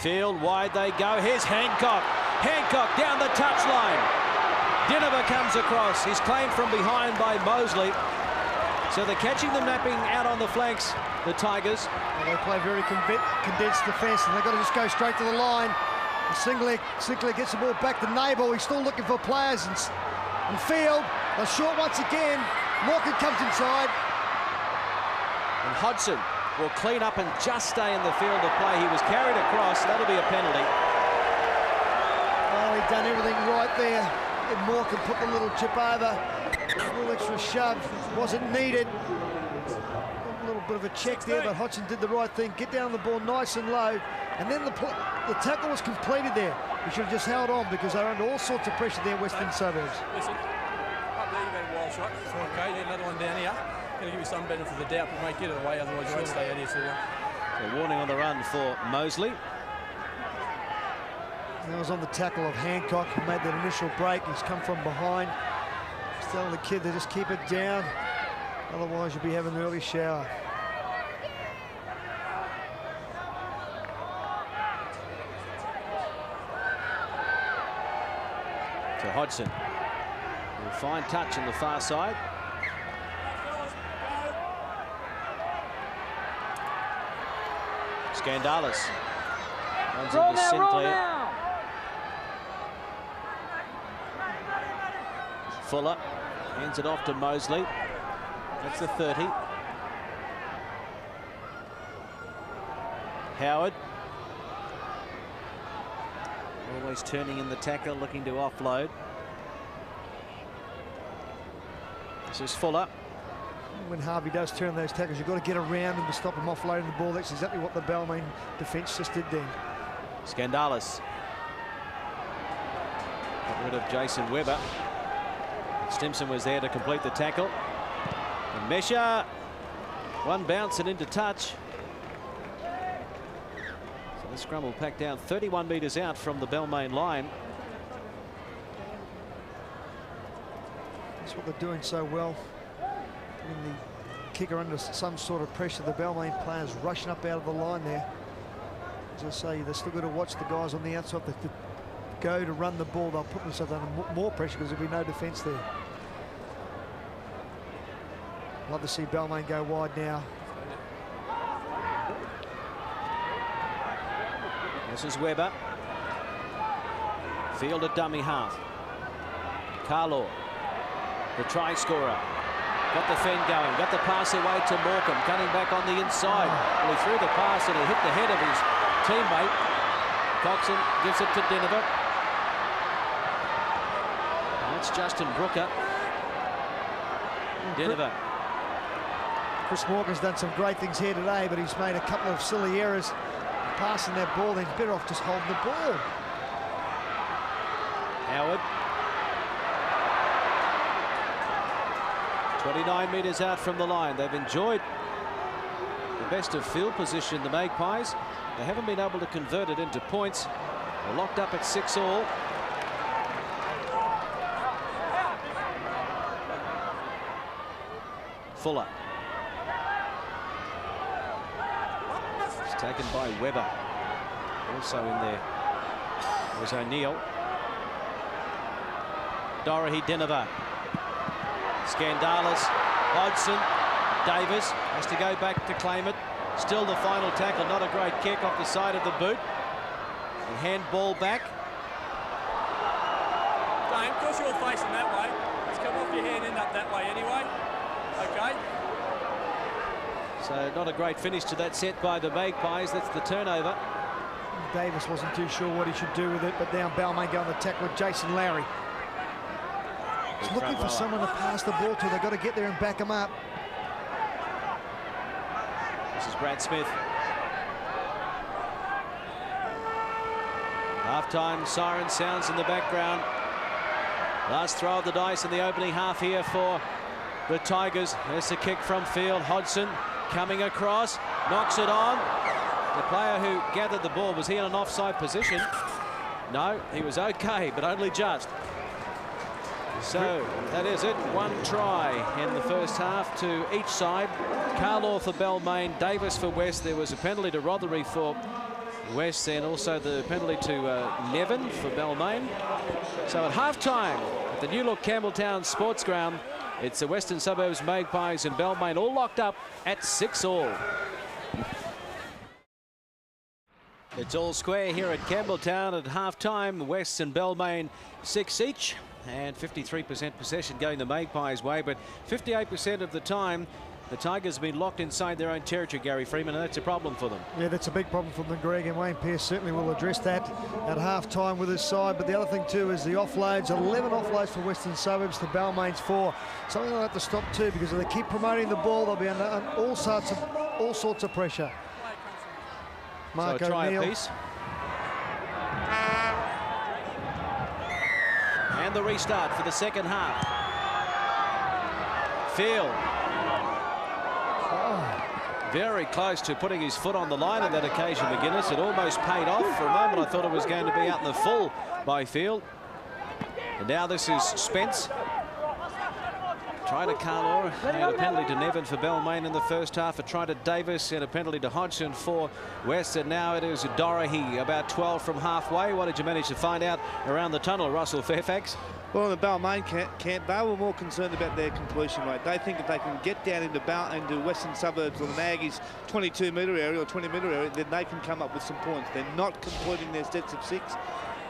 Field wide they go. Here's Hancock. Hancock down the touchline. Dinova comes across. He's claimed from behind by Mosley. So they're catching the mapping out on the flanks, the Tigers. Well, they play very condensed defence, and they've got to just go straight to the line. And Sinclair gets the ball back to Nabel. He's still looking for players in field. They're short once again. Morecambe comes inside. And Hodgson will clean up and just stay in the field of play. He was carried across. That'll be a penalty. Oh, he'd done everything right there. And Morecambe put the little chip over. A little extra shove. Wasn't needed. A little bit of a check there, but Hodgson did the right thing. Get down the ball nice and low. And then the tackle was completed there. He should have just held on because they're under all sorts of pressure there, Western Suburbs. Listen, up there you've had a wild shot. Okay, then another one down here. Going to give you some benefit of the doubt, but mate, get it away, otherwise you won't stay out here too long. So warning on the run for Mosley. That was on the tackle of Hancock, who made that initial break. He's come from behind. He's telling the kid to just keep it down, otherwise you'll be having an early shower. To Hodgson. Fine touch on the far side. Scandalis runs into Sinclair. Fuller hands it off to Mosley. That's the 30. Howard. Always turning in the tackle, looking to offload. This is Fuller. When Harvey does turn those tackles, you've got to get around him to stop him offloading the ball. That's exactly what the Balmain defence just did then. Scandalis. Got rid of Jason Webber. Stimson was there to complete the tackle. And Mesha, one bounce and into touch. So the scrum will pack down 31 metres out from the Balmain line. That's what they're doing so well. Putting the kicker under some sort of pressure. The Balmain players rushing up out of the line there. As I say, they're still got to watch the guys on the outside that go to run the ball. They'll put themselves under more pressure because there'll be no defence there. Love to see Balmain go wide now. This is Webber. Field at dummy half. Carlaw, the try scorer. Got the fend going, got the pass away to Morecambe, cutting back on the inside. Well, he threw the pass and he hit the head of his teammate. Coxon gives it to Dinova. That's Justin Brooker. Dinova. Chris Morgan's done some great things here today, but he's made a couple of silly errors passing that ball. Then he's better off just holding the ball. Howard. 29 metres out from the line. They've enjoyed the best of field position, the Magpies. They haven't been able to convert it into points. They're locked up at 6-all. Fuller. It's taken by Webber. Also in there was O'Neill. Dorahy Dinova. Scandalis, Hodgson, Davis has to go back to claim it. Still the final tackle, not a great kick off the side of the boot. And handball back. Dane, because you're facing that way, it's come off your hand, end up that way anyway. Okay. So not a great finish to that set by the Magpies. That's the turnover. Davis wasn't too sure what he should do with it, but now Balmain going to tackle with Jason Lowry. He's looking for someone to pass the ball to. They've got to get there and back him up. This is Brad Smith. Half-time siren sounds in the background. Last throw of the dice in the opening half here for the Tigers. There's a kick from field. Hodgson coming across, knocks it on. The player who gathered the ball, was he in an offside position? No, he was okay, but only just. So that is it. One try in the first half to each side. Carlaw for Balmain, Davis for West. There was a penalty to Rothery for West, and also the penalty to Nevin for Balmain. So at half-time at the new look Campbelltown Sports Ground, it's the Western Suburbs Magpies and Balmain all locked up at 6-all. It's all square here at Campbelltown at half-time. West and Balmain 6 each, and 53% possession going the Magpies' way, but 58% of the time the Tigers have been locked inside their own territory, Gary Freeman, and that's a problem for them. Yeah, that's a big problem for them, Greg, and Wayne Pearce certainly will address that at half-time with his side. But the other thing too is the offloads. 11 offloads for Western Suburbs to Balmain's 4. Something they'll have to stop too, because if they keep promoting the ball, they'll be under all sorts of pressure. Mark so a try O'Neill. apiece. And the restart for the second half. Field. Very close to putting his foot on the line on that occasion, McGuinness. It almost paid off. For a moment, I thought it was going to be out in the full by Field. And now this is Spence. Try to Carlaw, and a penalty to Nevin for Balmain in the first half. A try to Davis and a penalty to Hodgson for West. And now it is Dorothy about 12 from halfway. What did you manage to find out around the tunnel, Russell Fairfax? Well, in the Balmain camp, they were more concerned about their completion rate. They think if they can get down into Western Suburbs or the Maggies 22-metre area or 20-metre area, then they can come up with some points. They're not completing their sets of 6.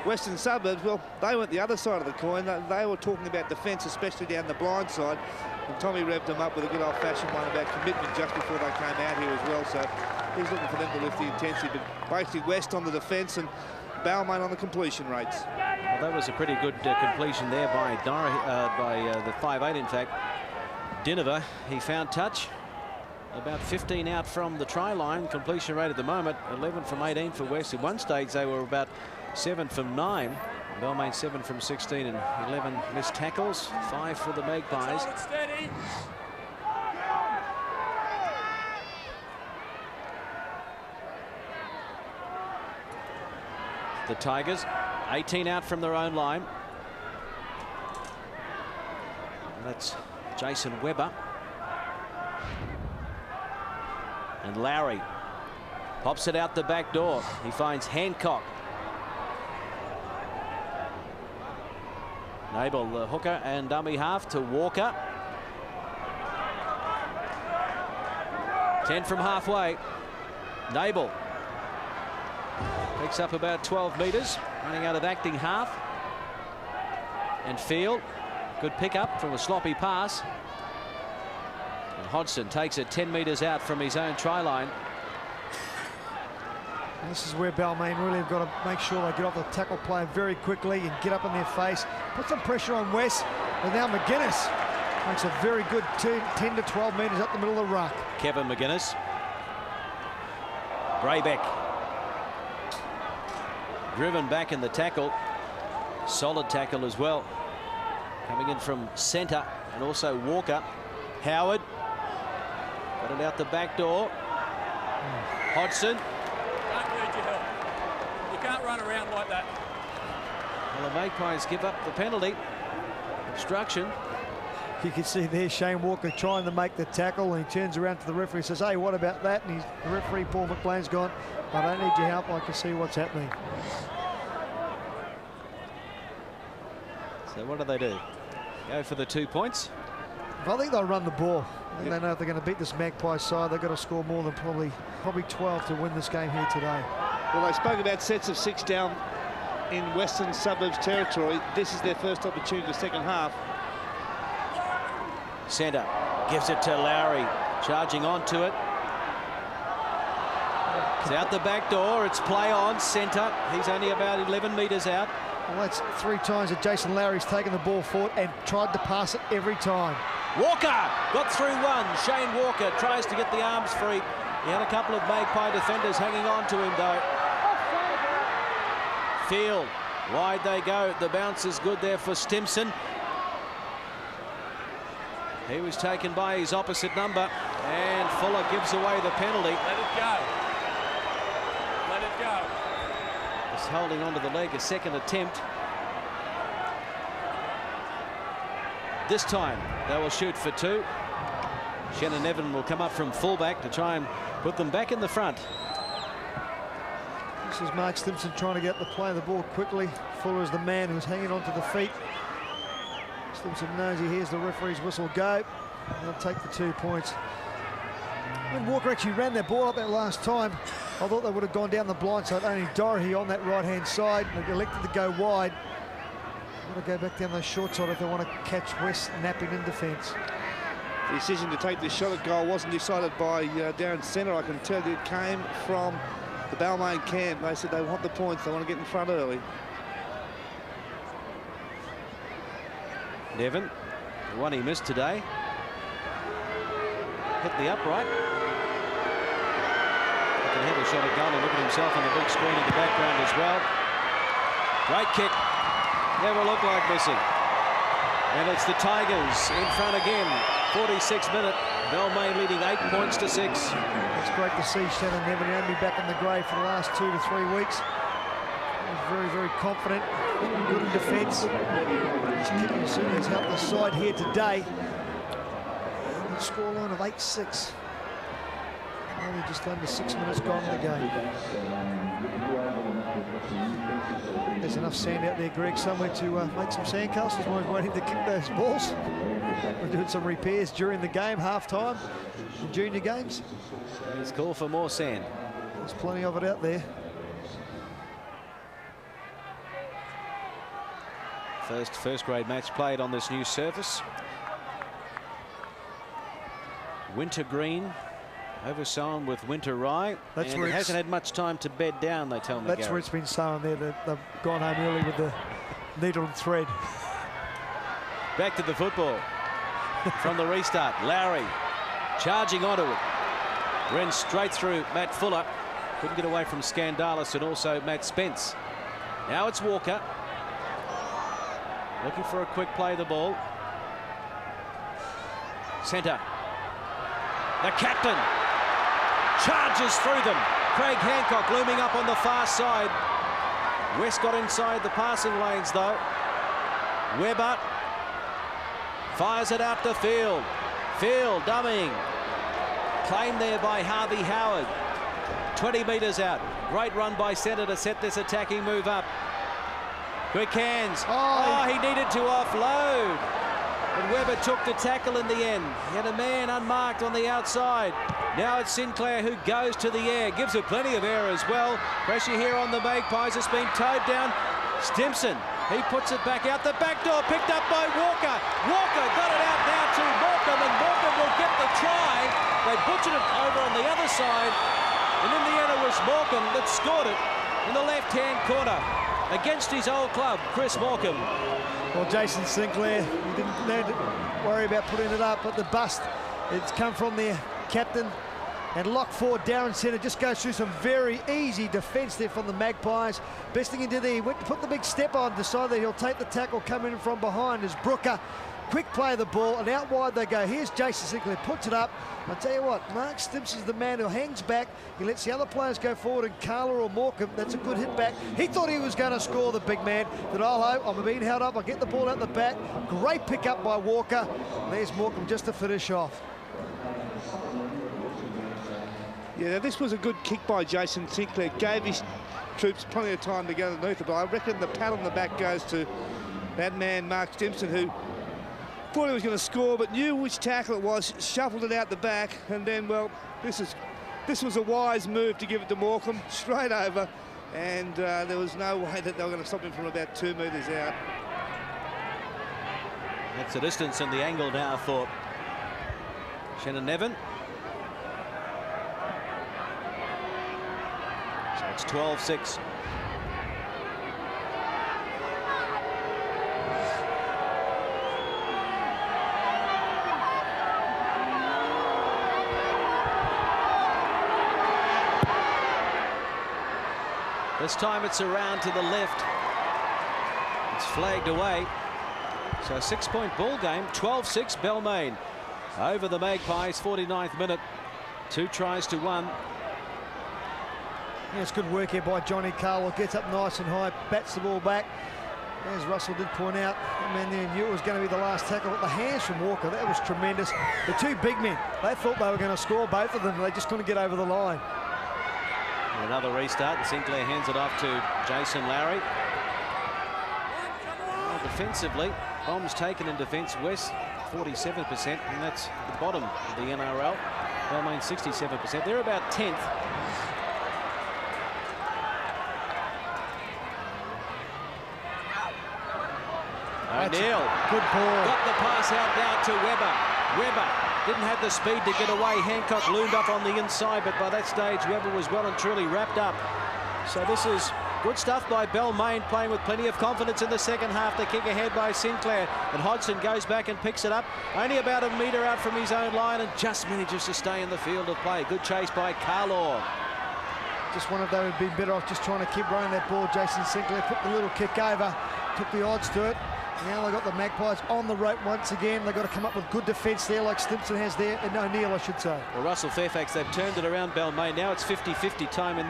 Western Suburbs, well, they went the other side of the coin. They were talking about defence, especially down the blind side. And Tommy revved them up with a good old-fashioned one about commitment just before they came out here as well. So he's looking for them to lift the intensity. But basically West on the defence and Balmain on the completion rates. Well, that was a pretty good completion there by the 5'8", in fact. Dinova, he found touch. About 15 out from the try line. Completion rate at the moment, 11 from 18 for West. At one stage, they were about 7 from 9. Balmain 7 from 16 and 11 missed tackles. 5 for the Magpies. The Tigers, 18 out from their own line. And that's Jason Webber. And Lowry pops it out the back door. He finds Hancock. Nabel, the hooker and dummy half to Walker. 10 from halfway. Nabel picks up about 12 metres, running out of acting half. And Field, good pick up from a sloppy pass. And Hodgson takes it 10 metres out from his own try line. This is where Balmain really have got to make sure they get off the tackle play very quickly and get up in their face. Put some pressure on West. And now McGuinness makes a very good 10 to 12 metres up the middle of the ruck. Kevin McGuinness. Braybeck. Driven back in the tackle. Solid tackle as well. Coming in from centre, and also Walker. Howard. Got it out the back door. Hodgson. Can't run around like that. Well, the Magpies give up the penalty. Obstruction. You can see there Shane Walker trying to make the tackle, and he turns around to the referee and says, hey, what about that? And the referee, Paul McLean's gone, I don't need your help, I can see what's happening. So what do? Go for the 2 points? I think they'll run the ball. And they know if they're going to beat this Magpie side, they've got to score more than probably 12 to win this game here today. Well, they spoke about sets of 6 down in Western Suburbs territory. This is their first opportunity the second half. Centre gives it to Lowry, charging onto it. It's out the back door. It's play on, centre. He's only about 11 metres out. Well, that's 3 times that Jason Lowry's taken the ball forward and tried to pass it every time. Walker got through one. Shane Walker tries to get the arms free. He had a couple of Magpie defenders hanging on to him, though. Field, wide they go. The bounce is good there for Stimson. He was taken by his opposite number, and Fuller gives away the penalty. Let it go. Let it go. Just holding onto the leg, a second attempt. This time they will shoot for 2. Shannon Nevin will come up from fullback to try and put them back in the front. This is Mark Stimson trying to get the play of the ball quickly. Fuller is the man who's hanging on to the feet. Stimson knows he hears the referee's whistle go. They'll take the 2 points. When Walker actually ran their ball up that last time, I thought they would have gone down the blind side. Only Doherty on that right-hand side. They elected to go wide. They've got to go back down the short side if they want to catch West napping in defence. The decision to take this shot at goal wasn't decided by Darren Centre. I can tell you it came from the Balmain camp. They said they want the points. They want to get in front early. Nevin, the one he missed today, hit the upright. He can hit a shot at goal and look at himself on the big screen in the background as well. Great kick, never looked like missing. And it's the Tigers in front again. 46th minute, Balmain leading 8 points to 6. It's great to see Shannon Nevin only back in the grey for the last 2 to 3 weeks. He's very, very confident, good in defence. His kicking certainly has helped the side here today. The scoreline of 8-6. Only just under 6 minutes gone in the game. There's enough sand out there, Greg, somewhere to make some sandcastles while we're waiting to kick those balls. We're doing some repairs during the game, half-time, in junior games. Let's call for more sand. There's plenty of it out there. First grade match played on this new surface. Winter green oversown with winter rye. That's and where it hasn't had much time to bed down, they tell me. That's where it's been sown there. They've gone home early with the needle and thread. Back to the football. From the restart, Lowry charging onto it. Ran straight through Matt Fuller. Couldn't get away from Scandalis and also Matt Spence. Now it's Walker. Looking for a quick play of the ball. Centre. The captain charges through them. Craig Hancock looming up on the far side. West got inside the passing lanes though. Webber fires it out to Field. Field dummying. Claimed there by Harvey Howard. 20 metres out. Great run by Centre to set this attacking move up. Quick hands. Oh, he needed to offload. But Webber took the tackle in the end. He had a man unmarked on the outside. Now it's Sinclair who goes to the air. Gives it plenty of air as well. Pressure here on the Magpies. It's been towed down. Stimson, he puts it back out the back door. Picked up by Walker. Walker got it out now to Morecambe, and Morecambe will get the try. They butchered it over on the other side. And in the end it was Morecambe that scored it in the left-hand corner. Against his old club, Chris Morecambe. Well, Jason Sinclair, he didn't need to worry about putting it up, but the bust, it's come from their captain. And lock forward, Darren Centre just goes through some very easy defence there from the Magpies. Besting into there, he went to put the big step on, decided that he'll take the tackle, come in from behind as Brooker. Quick play of the ball, and out wide they go. Here's Jason Sinclair, puts it up. I'll tell you what, Mark Stimson's the man who hangs back. He lets the other players go forward, and Carla or Morecambe, that's a good hit back. He thought he was going to score, the big man. That, I'm being held up, I'll get the ball out the back. Great pick up by Walker. There's Morecambe just to finish off. Yeah, this was a good kick by Jason Sinclair. Gave his troops plenty of time to get underneath it, but I reckon the pat on the back goes to that man, Mark Stimson, who thought he was going to score, but knew which tackle it was, shuffled it out the back, and then, well, this was a wise move to give it to Morecambe, straight over, and there was no way that they were going to stop him from about 2 metres out. That's the distance and the angle now for Shannon Nevin. It's 12-6. This time it's around to the left. It's flagged away. So a 6-point ball game, 12-6 Balmain over the Magpies, 49th minute. 2 tries to 1. Yeah, it's good work here by Johnny Carwell. Gets up nice and high, bats the ball back. As Russell did point out, the man there knew it was going to be the last tackle. But the hands from Walker, that was tremendous. The 2 big men, they thought they were going to score, both of them. They just couldn't get over the line. Another restart, and Sinclair hands it off to Jason Lowry. Well, defensively, bombs taken in defence. West 47%, and that's the bottom of the NRL. Balmain 67%. They're about 10th. O'Neill. Good ball. Got the pass out now to Webber. Webber didn't have the speed to get away. Hancock loomed up on the inside, but by that stage, Webber was well and truly wrapped up. So this is good stuff by Balmain, playing with plenty of confidence in the second half. The kick ahead by Sinclair, and Hodgson goes back and picks it up. Only about a metre out from his own line, and just manages to stay in the field of play. Good chase by Carlaw. Just one of them would be better off just trying to keep running that ball. Jason Sinclair put the little kick over, took the odds to it. Now they've got the Magpies on the rope once again. They've got to come up with good defence there, like Stimson has there, and O'Neill, I should say. Well, Russell Fairfax, they've turned it around Balmain. Now it's 50-50 time in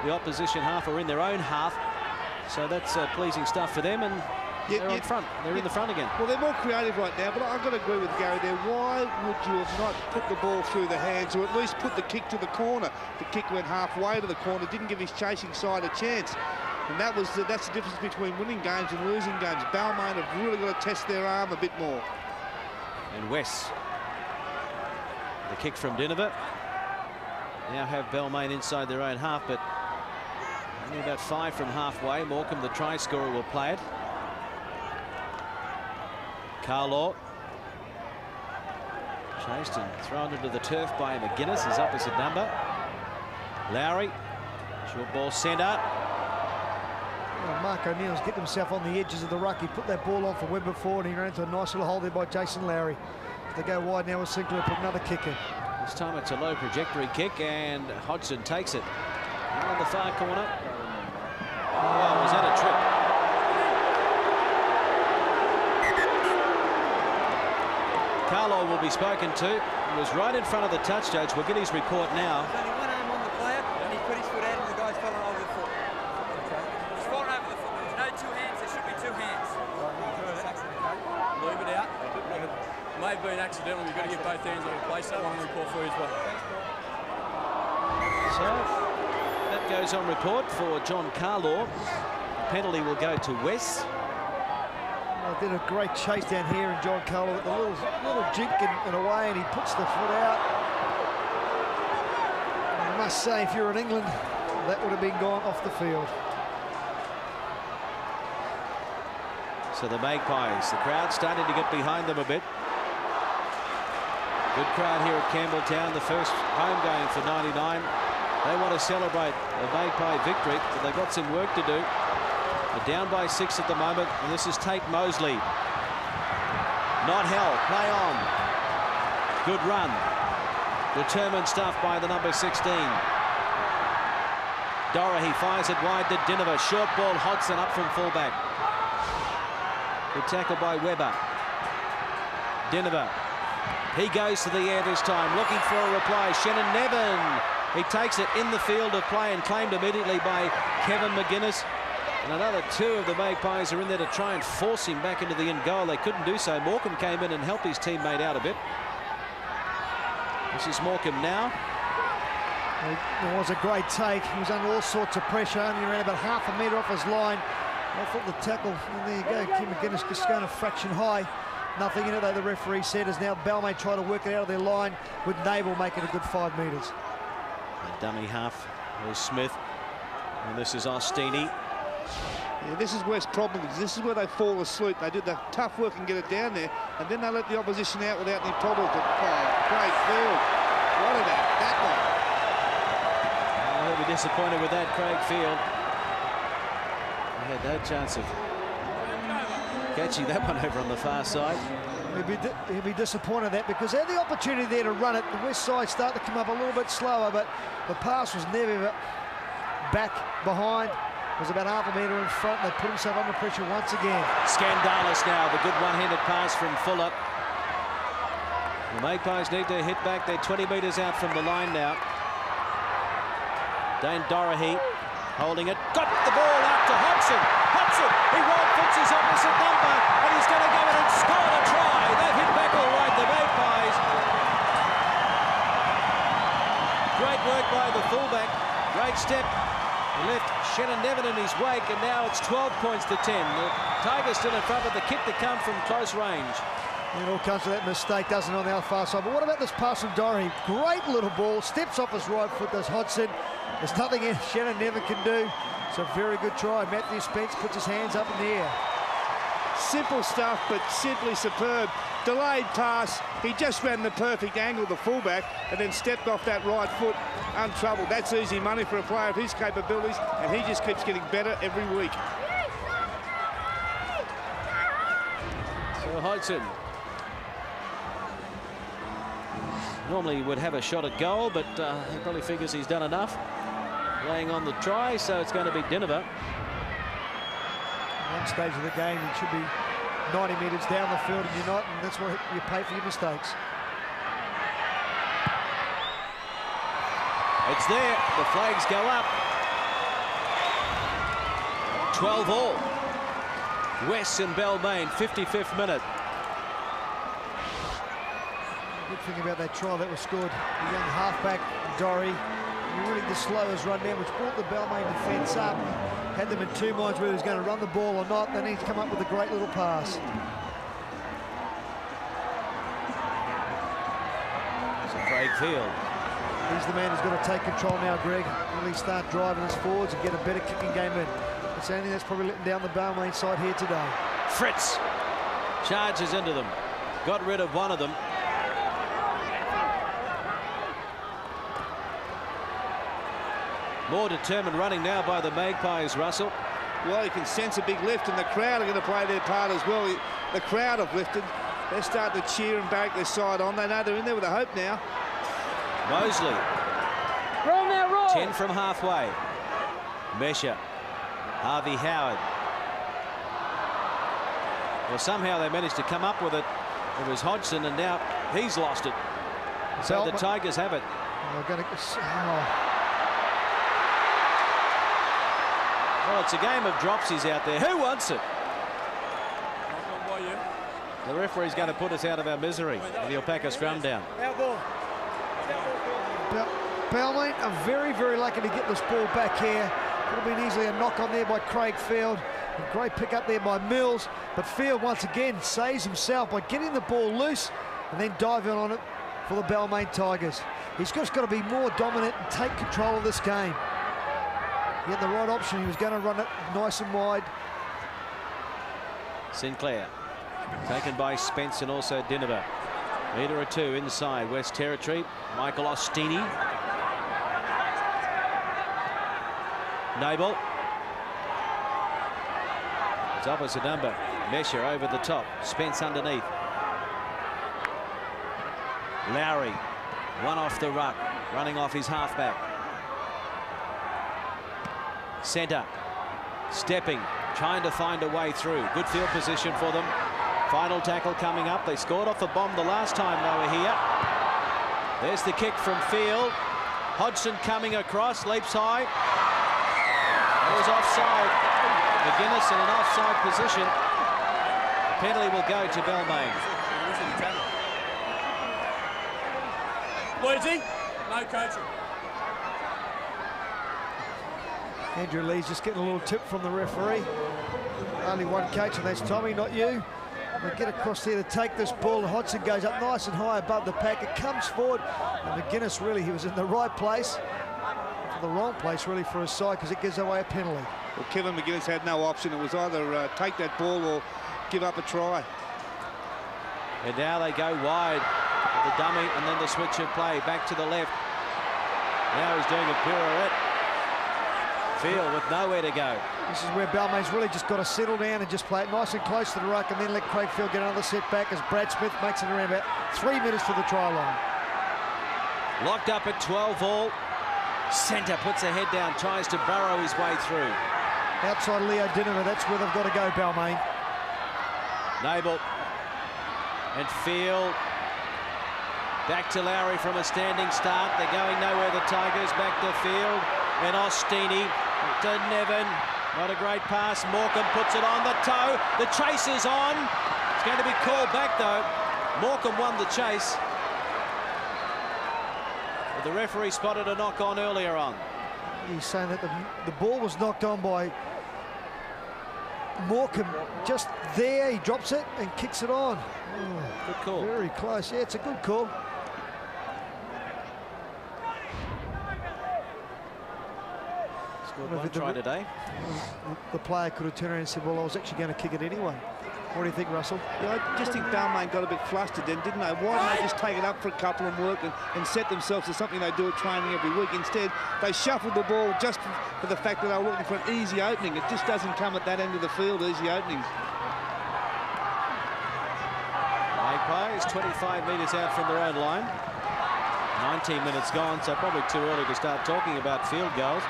the opposition half, or in their own half. So that's pleasing stuff for them, and they're on front. They're in the front again. Well, they're more creative right now, but I've got to agree with Gary there. Why would you have not put the ball through the hands, or at least put the kick to the corner? The kick went halfway to the corner, didn't give his chasing side a chance. And that's the difference between winning games and losing games. Balmain have really got to test their arm a bit more. And West, the kick from Dinova. Now have Balmain inside their own half, but only about 5 from halfway. Morecambe, the try scorer, will play it. Carlaw chased and thrown into the turf by McGuinness, his opposite number. Lowry, short ball centre. Mark O'Neill's getting himself on the edges of the ruck. He put that ball on for Webber forward, and he ran into a nice little hole there by Jason Lowry. They go wide now with Sinclair, put another kick in. This time it's a low trajectory kick, and Hodgson takes it. On the far corner. Oh, was that a trip? Carlaw will be spoken to. He was right in front of the touch judge. We'll get his report now. There's only one arm on the player, and he put his foot out, and the guy's fallen over the foot. Okay. He's fallen over the foot. There's no 2 hands. There should be 2 hands. Leave it out. It may have been accidental. You've got to get both hands on the place. That one on the report for you as well. So that goes on report for John Carlaw. Penalty will go to West. Well, did a great chase down here, and John Carlaw with a little jink and away, and he puts the foot out. And I must say, if you're in England, that would have been gone off the field. So the Magpies, the crowd starting to get behind them a bit. Good crowd here at Campbelltown, the first home game for 99. They want to celebrate a Magpie victory, but they've got some work to do. They're down by 6 at the moment, and this is Tate Mosley. Not hell, play on. Good run. Determined stuff by the number 16. Dorahy fires it wide to Dinova. Short ball, Hodgson up from fullback. Good tackle by Webber. Dinova. He goes to the air this time, looking for a reply. Shannon Nevin. He takes it in the field of play and claimed immediately by Kevin McGuinness. And another 2 of the Magpies are in there to try and force him back into the end goal. They couldn't do so. Morecambe came in and helped his teammate out a bit. This is Morecambe now. It was a great take. He was under all sorts of pressure, only around about half a metre off his line. I thought the tackle, and there you go, Kim McGuinness just going a fraction high. Nothing in it, though, the referee said, as now Balmain try to work it out of their line, with Naval making a good 5 metres. The dummy half was Smith, and this is Ostini. Yeah, this is West's problem. This is where they fall asleep. They do the tough work and get it down there, and then they let the opposition out without any problems. Great field. What about that one? He'll be disappointed with that, Craig Field. He had no chance of catching that one over on the far side. He'll be disappointed that, because they had the opportunity there to run it. The west side started to come up a little bit slower, but the pass was never back behind. It was about half a metre in front. They put himself under pressure once again. Scandalous now, the good one-handed pass from Fuller. The Magpies need to hit back. They're 20 metres out from the line now. Dane Dorahy holding it. Got the ball out to Hodgson. Hodgson, he right foots his opposite number, and he's going to go in and score a try. They've hit back all right, the Magpies. Great work by the fullback. Great step. He left Shannon Nevin in his wake, and now it's 12 points to 10. The Tigers still in front, but the kick to come from close range. It all comes to that mistake, doesn't it, on the far side. But what about this pass from Dorahy? Great little ball, steps off his right foot, does Hodgson. There's nothing Shannon Nevin can do. It's a very good try. Matthew Spence puts his hands up in the air. Simple stuff, but simply superb. Delayed pass. He just ran the perfect angle, the fullback, and then stepped off that right foot untroubled. That's easy money for a player of his capabilities, and he just keeps getting better every week. So Hodgson normally would have a shot at goal, but he probably figures he's done enough. Laying on the try, so it's going to be Dinova. At one stage of the game, he should be 90 metres down the field, and you're not, and that's what you pay for your mistakes. It's there. The flags go up. 12 all. West and Balmain, 55th minute. Good thing about that try that was scored, the young halfback, Dorahy, he really just slow his run down, which brought the Balmain defence up. Had them in two minds whether he was going to run the ball or not. Then he's come up with a great little pass. So Craig Field. He's the man who's got to take control now, Greg. Really start driving us forwards and get a better kicking game in. It's only that's probably letting down the Balmain side here today. Fritz charges into them. Got rid of one of them. More determined running now by the Magpies, Russell. Well, you can sense a big lift, and the crowd are going to play their part as well. The crowd have lifted. They're starting to cheer and back their side on. They know they're in there with a hope now. Mosley. Roll now, roll. 10 from halfway. Mesher. Harvey Howard. Well, somehow they managed to come up with it. It was Hodgson, and now he's lost it. So the Tigers have it. Well, it's a game of dropsies out there. Who wants it? The referee's going to put us out of our misery, and he'll pack a scrum down. Balmain are very, very lucky to get this ball back here. Could have been easily a knock on there by Craig Field. A great pick up there by Mills. But Field, once again, saves himself by getting the ball loose and then diving on it for the Balmain Tigers. He's just got to be more dominant and take control of this game. He had the right option. He was going to run it nice and wide. Sinclair taken by Spence and also Dinova. Metre or two inside West Territory. Michael Ostini. Noble. It's opposite number. Mesher over the top. Spence underneath. Lowry. One off the ruck. Running off his halfback. Centre. Stepping. Trying to find a way through. Good field position for them. Final tackle coming up. They scored off a bomb the last time they were here. There's the kick from Field. Hodgson coming across. Leaps high. It was offside. McGuinness in an offside position. The penalty will go to Balmain. Luigi, no coaching. Andrew Lee's just getting a little tip from the referee. Only one coach, and that's Tommy, not you. They get across there to take this ball. Hodgson goes up nice and high above the pack. It comes forward, and McGuinness really, he was in the right place. The wrong place really for his side, because it gives away a penalty. Well, Kevin McGuinness had no option. It was either take that ball or give up a try. And now they go wide with the dummy and then the switch of play back to the left. Now he's doing a pirouette. Field with nowhere to go. This is where Balmain's really just got to settle down and just play it nice and close to the ruck and then let Craig Field get another setback as Brad Smith makes it around about 3 minutes to the try line. Locked up at 12 all. Centre puts a head down, tries to burrow his way through. Outside Leo Dinover, that's where they've got to go, Balmain. Noble and Field. Back to Lowry from a standing start. They're going nowhere, the Tigers. Back to Field. And Ostini to Nevin. Not a great pass. Morecambe puts it on the toe. The chase is on. It's going to be called back, though. Morecambe won the chase. But the referee spotted a knock on earlier on. He's saying that the ball was knocked on by Morecambe just there. He drops it and kicks it on. Oh, good call. Very close. Yeah, it's a good call. Scored one try today. The player could have turned around and said, well, I was actually going to kick it anyway. What do you think, Russell? Yeah, I just think Balmain got a bit flustered then, didn't they? Why don't they just take it up for a couple and work and set themselves to something they do at training every week? Instead, they shuffled the ball just for the fact that they were looking for an easy opening. It just doesn't come at that end of the field, easy openings. Magpie is 25 metres out from their own line. 19 minutes gone, so probably too early to start talking about field goals.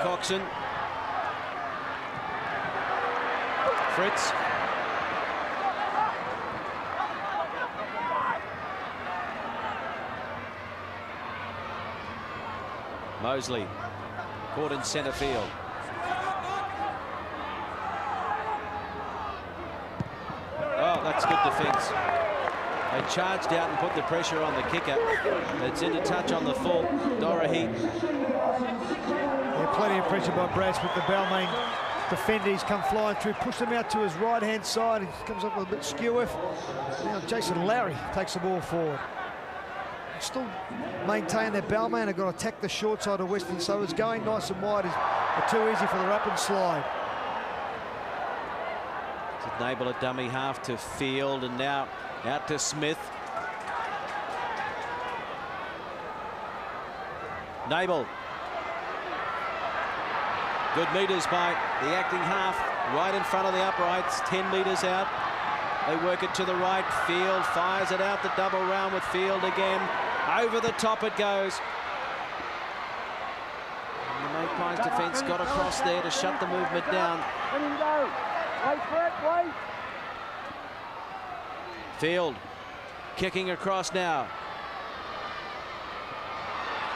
Coxon. Fritz. Mosley. Caught in centre field. Oh, that's good defence. They charged out and put the pressure on the kicker. It's into touch on the full. Dorahy. Yeah, plenty of pressure by Brad Smith. The Balmain defender, he's come flying through, pushed him out to his right-hand side. He comes up with a bit skew. Now Jason Lowry takes the ball forward. Still maintain that Balmain have got to attack the short side of Western, so it's going nice and wide is too easy for their up and slide. Nable a dummy half to Field, and now out to Smith. Nable. Good metres by the acting half, right in front of the uprights, 10 metres out. They work it to the right. Field fires it out the double round with Field again. Over the top it goes. And the Magpies defence got across there to shut the movement down. Let him go. Wait for it, wait. Field kicking across now.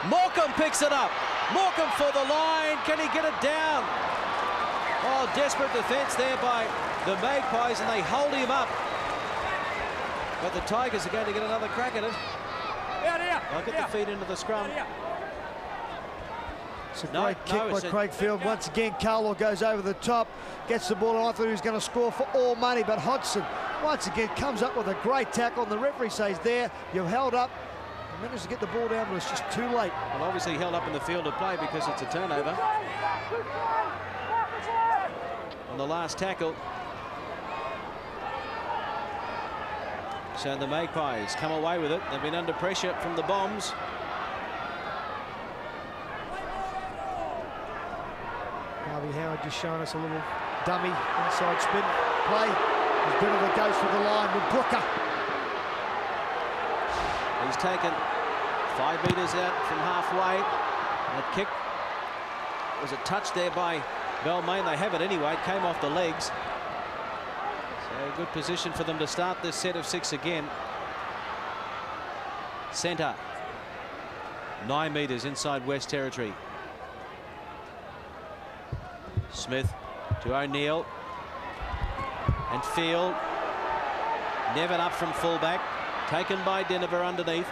Morecambe picks it up. Morecambe for the line. Can he get it down? Oh, desperate defence there by the Magpies, and they hold him up. But the Tigers are going to get another crack at it. They'll get the feet into the scrum. It's a great kick by Craig Field. Once again, Carlo goes over the top, gets the ball, and I thought he was going to score for all money, but Hodgson once again comes up with a great tackle, and the referee says, there, you've held up. He managed to get the ball down, but it's just too late. Well, obviously held up in the field of play because it's a turnover. On the last tackle. So the Magpies come away with it. They've been under pressure from the Bombs. Harvey Howard just showing us a little dummy inside spin play. As Dinover goes for the line with Brooker. He's taken 5 metres out from halfway. That kick was a touch there by Balmain. They have it anyway. It came off the legs. So a good position for them to start this set of 6 again. Centre. 9 metres inside West Territory. Smith to O'Neill. And Field. Nevin up from fullback. Taken by Dinover underneath.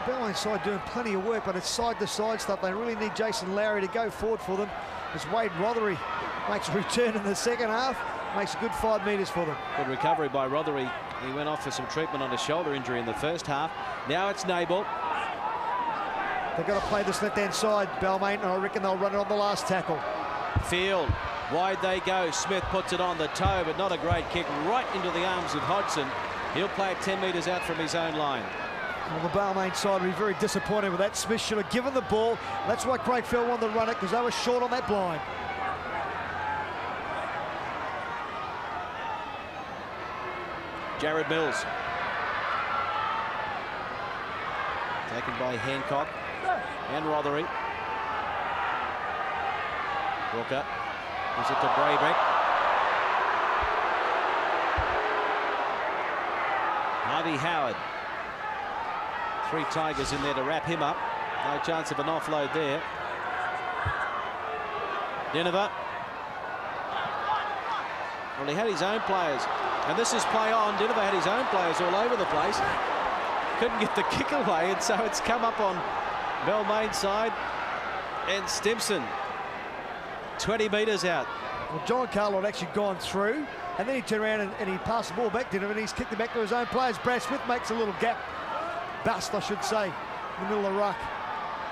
The Balmain side doing plenty of work, but it's side-to-side stuff. They really need Jason Lowry to go forward for them. As Wade Rothery makes a return in the second half, makes a good 5 metres for them. Good recovery by Rothery. He went off for some treatment on a shoulder injury in the first half. Now it's Nable. They've got to play this left-hand side, Balmain, and I reckon they'll run it on the last tackle. Field. Wide they go. Smith puts it on the toe, but not a great kick. Right into the arms of Hodgson. He'll play it 10 metres out from his own line. Well, the Balmain side will be very disappointed with that. Smith should have given the ball. That's why Craig Phil wanted to run it, because they were short on that blind. Jared Mills. Taken by Hancock and Rothery. Walker gives it to Braybeck. Harvey Howard. 3 Tigers in there to wrap him up. No chance of an offload there. Dinova. Well, he had his own players. And this is play on. Dinova had his own players all over the place. Couldn't get the kick away, and so it's come up on Balmain's side. And Stimson, 20 metres out. Well, John Carlo had actually gone through, and then he turned around and he passed the ball back to him, and he's kicked it back to his own players. Brad Smith makes a little gap. Bust, I should say, in the middle of the ruck.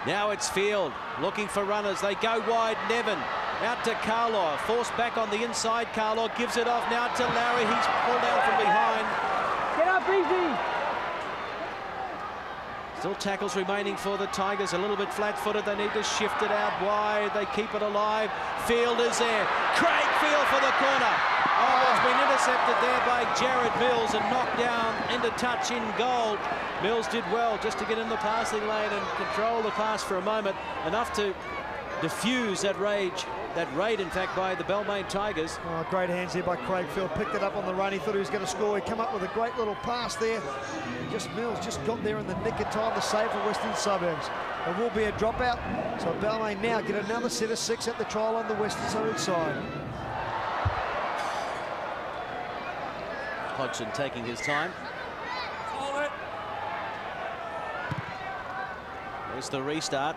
Now it's Field looking for runners. They go wide. Nevin out to Carlaw. Forced back on the inside. Carlaw gives it off now to Lowry. He's pulled down from behind. Get up, easy. Still tackles remaining for the Tigers. A little bit flat-footed. They need to shift it out wide. They keep it alive. Field is there. Craig Field for the corner. Oh, it's been intercepted there by Jared Mills and knocked down into touch in goal. Mills did well just to get in the passing lane and control the pass for a moment. Enough to diffuse that rage. That raid, in fact, by the Balmain Tigers. Oh, great hands here by Craig Phil. Picked it up on the run. He thought he was going to score. He come up with a great little pass there. Mills just got there in the nick of time to save for Western Suburbs. There will be a dropout. So Balmain now get another set of 6 at the trial on the Western Suburbs side. Hodgson taking his time. There's the restart.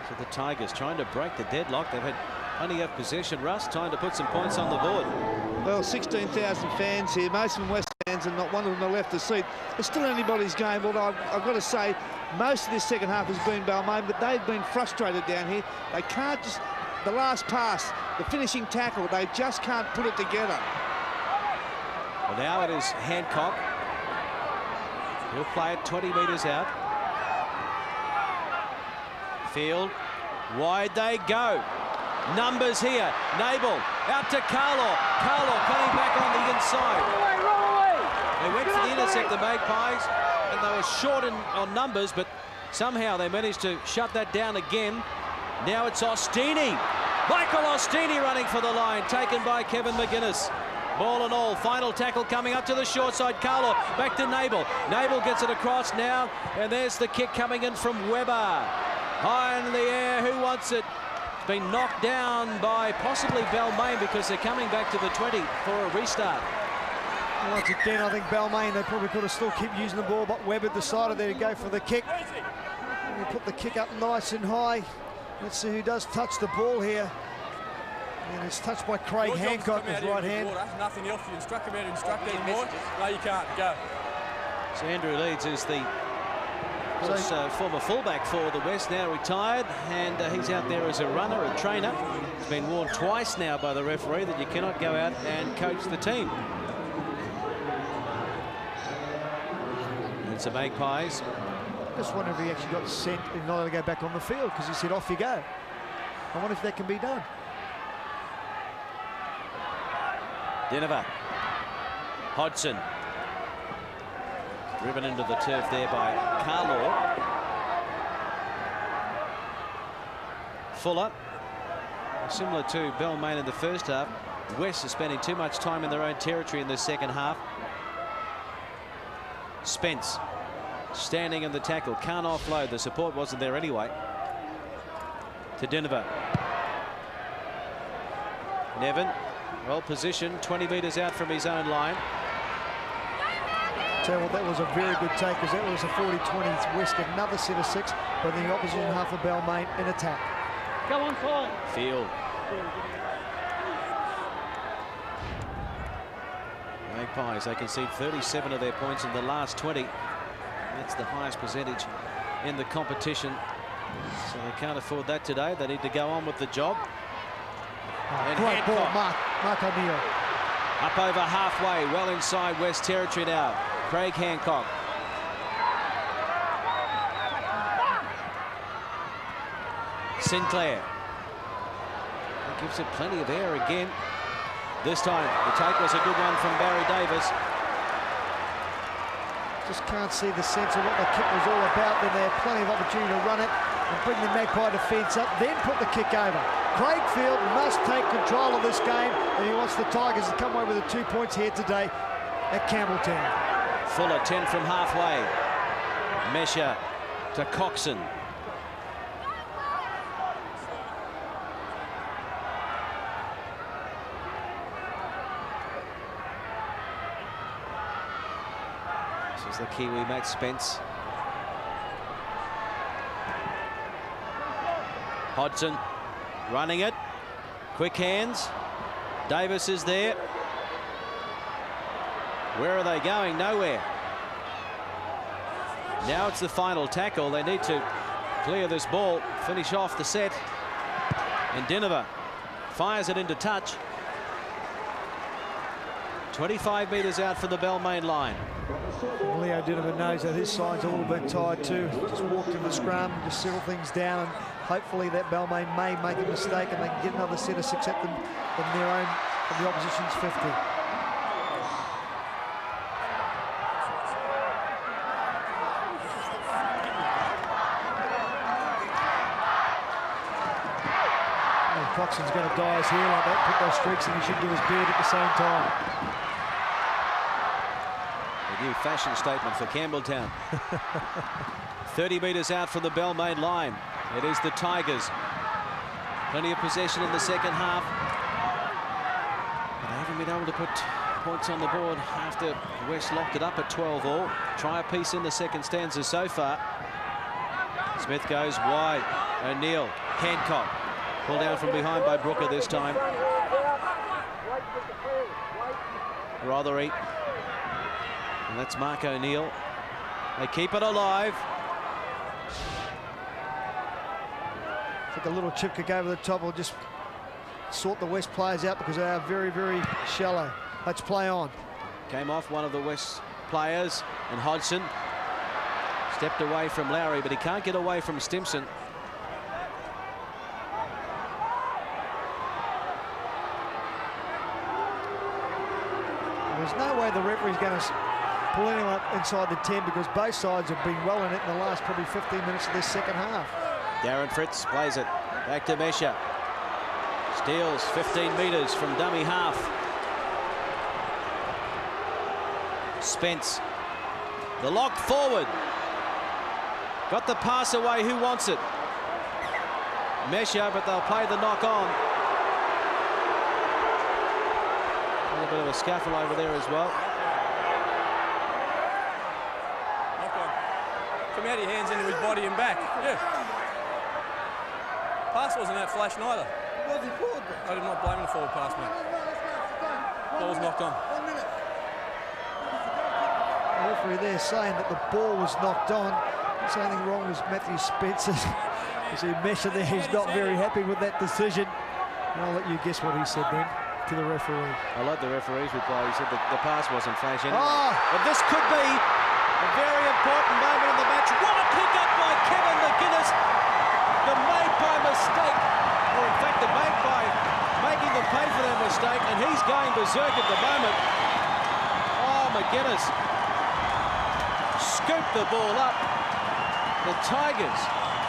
So the Tigers trying to break the deadlock. They've had plenty of possession. Russ trying to put some points on the board. Well, 16,000 fans here, most of them West fans, and not one of them are left the seat. It's still anybody's game, although I've got to say, most of this second half has been Balmain, but they've been frustrated down here. They can't just, the last pass, the finishing tackle, they just can't put it together. Well, now it is Hancock. He'll play it 20 metres out. Field, wide they go. Numbers here. Nabel out to Carlaw. Carlaw coming back on the inside. They went for the intercept, the Magpies, and they were short on numbers, but somehow they managed to shut that down again. Now it's Ostini. Michael Ostini running for the line, taken by Kevin McGuinness. Ball and all, final tackle coming up to the short side. Carlaw back to Nabel. Nabel gets it across now, and there's the kick coming in from Weber. High in the air, who wants it? It's been knocked down by possibly Balmain because they're coming back to the 20 for a restart. Once again, I think Balmain, they probably could have still kept using the ball, but Weber decided there to go for the kick. He put the kick up nice and high. Let's see who does touch the ball here. And it's touched by Craig Hancock with right hand. Nothing else. You instruct him how to instruct anymore. No, you can't. Go. So Andrew Leeds is the former fullback for the West, now retired, and he's out there as a runner, a trainer. It's been warned twice now by the referee that you cannot go out and coach the team. It's the Magpies. Just wonder if he actually got sent and not to go back on the field because he said off you go. I wonder if that can be done. Dinova. Hodgson. Driven into the turf there by Carlaw. Fuller. Similar to Balmain in the first half. West is spending too much time in their own territory in the second half. Spence standing in the tackle. Can't offload. The support wasn't there anyway. To Dinova. Nevin. Well positioned. 20 metres out from his own line. Tell you what, that was a very good take because that was a 40-20 West, another set of 6, but the opposition half of Balmain in attack. Go on side. Field. Magpies, they concede 37 of their points in the last 20. That's the highest percentage in the competition. So they can't afford that today. They need to go on with the job. And great ball, Mark O'Neill. Up over halfway, well inside West territory now. Craig Hancock. Sinclair. That gives it plenty of air again. This time, the take was a good one from Barry Davis. Just can't see the sense of what the kick was all about. Then they had plenty of opportunity to run it and bring the Magpie defence up, then put the kick over. Craig Field must take control of this game, and he wants the Tigers to come away with the 2 points here today at Campbelltown. Fuller 10 from halfway. Mesha to Coxon. This is the Kiwi Matt Spence. Hodgson running it. Quick hands. Davis is there. Where are they going? Nowhere. Now it's the final tackle. They need to clear this ball, finish off the set. And Dinova fires it into touch. 25 metres out from the Balmain line. Leo Dinova knows that his side's a little bit tired too. Just walked in the scrum, just settle things down, and hopefully that Balmain may make a mistake and they can get another set of 6 at them from their own, from the opposition's 50. Coxon's going to dye his hair like that, put those streaks in, he should do his beard at the same time. A new fashion statement for Campbelltown. 30 metres out from the Balmain line. It is the Tigers. Plenty of possession in the second half. But they haven't been able to put points on the board after West locked it up at 12-all. Try a piece in the second stanza so far. Smith goes wide. O'Neill, Hancock. Pulled down from behind by Brooker this time. Rothery. And that's Mark O'Neill. They keep it alive. I think a little chip kick over the top will just sort the West players out because they are very, very shallow. Let's play on. Came off one of the West players, and Hodgson stepped away from Lowry, but he can't get away from Stimson. There's no way the referee's going to pull anyone up inside the 10 because both sides have been well in it in the last probably 15 minutes of this second half. Darren Fritz plays it back to Mesha. Steals 15 metres from dummy half. Spence. The lock forward. Got the pass away. Who wants it? Mesha, but they'll play the knock on. A little bit of a scuffle over there as well. Knock on. Come out of your hands into his body and back. Yeah. Pass wasn't that flash neither. I did not blame the forward pass, mate. Ball was knocked on. The referee there saying that the ball was knocked on. There's anything wrong with Matthew Spencer. You see Mesha there, he's not very happy with that decision. And I'll let you guess what he said then to the referee. I like the referee's reply. He said that the pass wasn't flash anyway. Oh. But this could be a very important moment in the match. What a pick up by Kevin McGuinness. The Magpie mistake, or in fact the Magpie making them pay for their mistake, and he's going berserk at the moment. Oh, McGuinness scooped the ball up. The Tigers,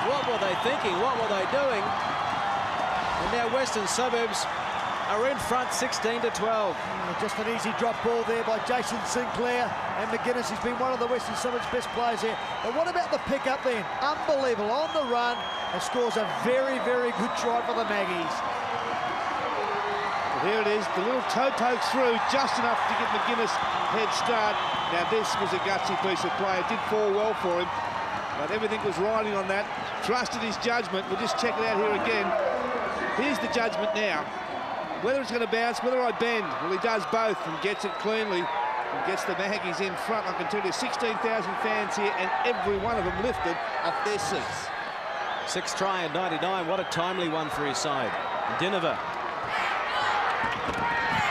what were they thinking? What were they doing? And now Western Suburbs are in front 16-12. Just an easy drop ball there by Jason Sinclair, and McGuinness has been one of the Western Suburbs' best players here. But what about the pick-up then? Unbelievable, on the run, and scores a very, very good try for the Maggies. Well, here it is, the little toe pokes through just enough to give McGuinness head start. Now this was a gutsy piece of play. It did fall well for him, but everything was riding on that. Trusted his judgment. We'll just check it out here again. Here's the judgment now. Whether it's going to bounce, whether I bend. Well, he does both and gets it cleanly and gets the Maggies in front. I can tell you 16,000 fans here and every one of them lifted off their seats. 6th try in 99. What a timely one for his side. Dinova.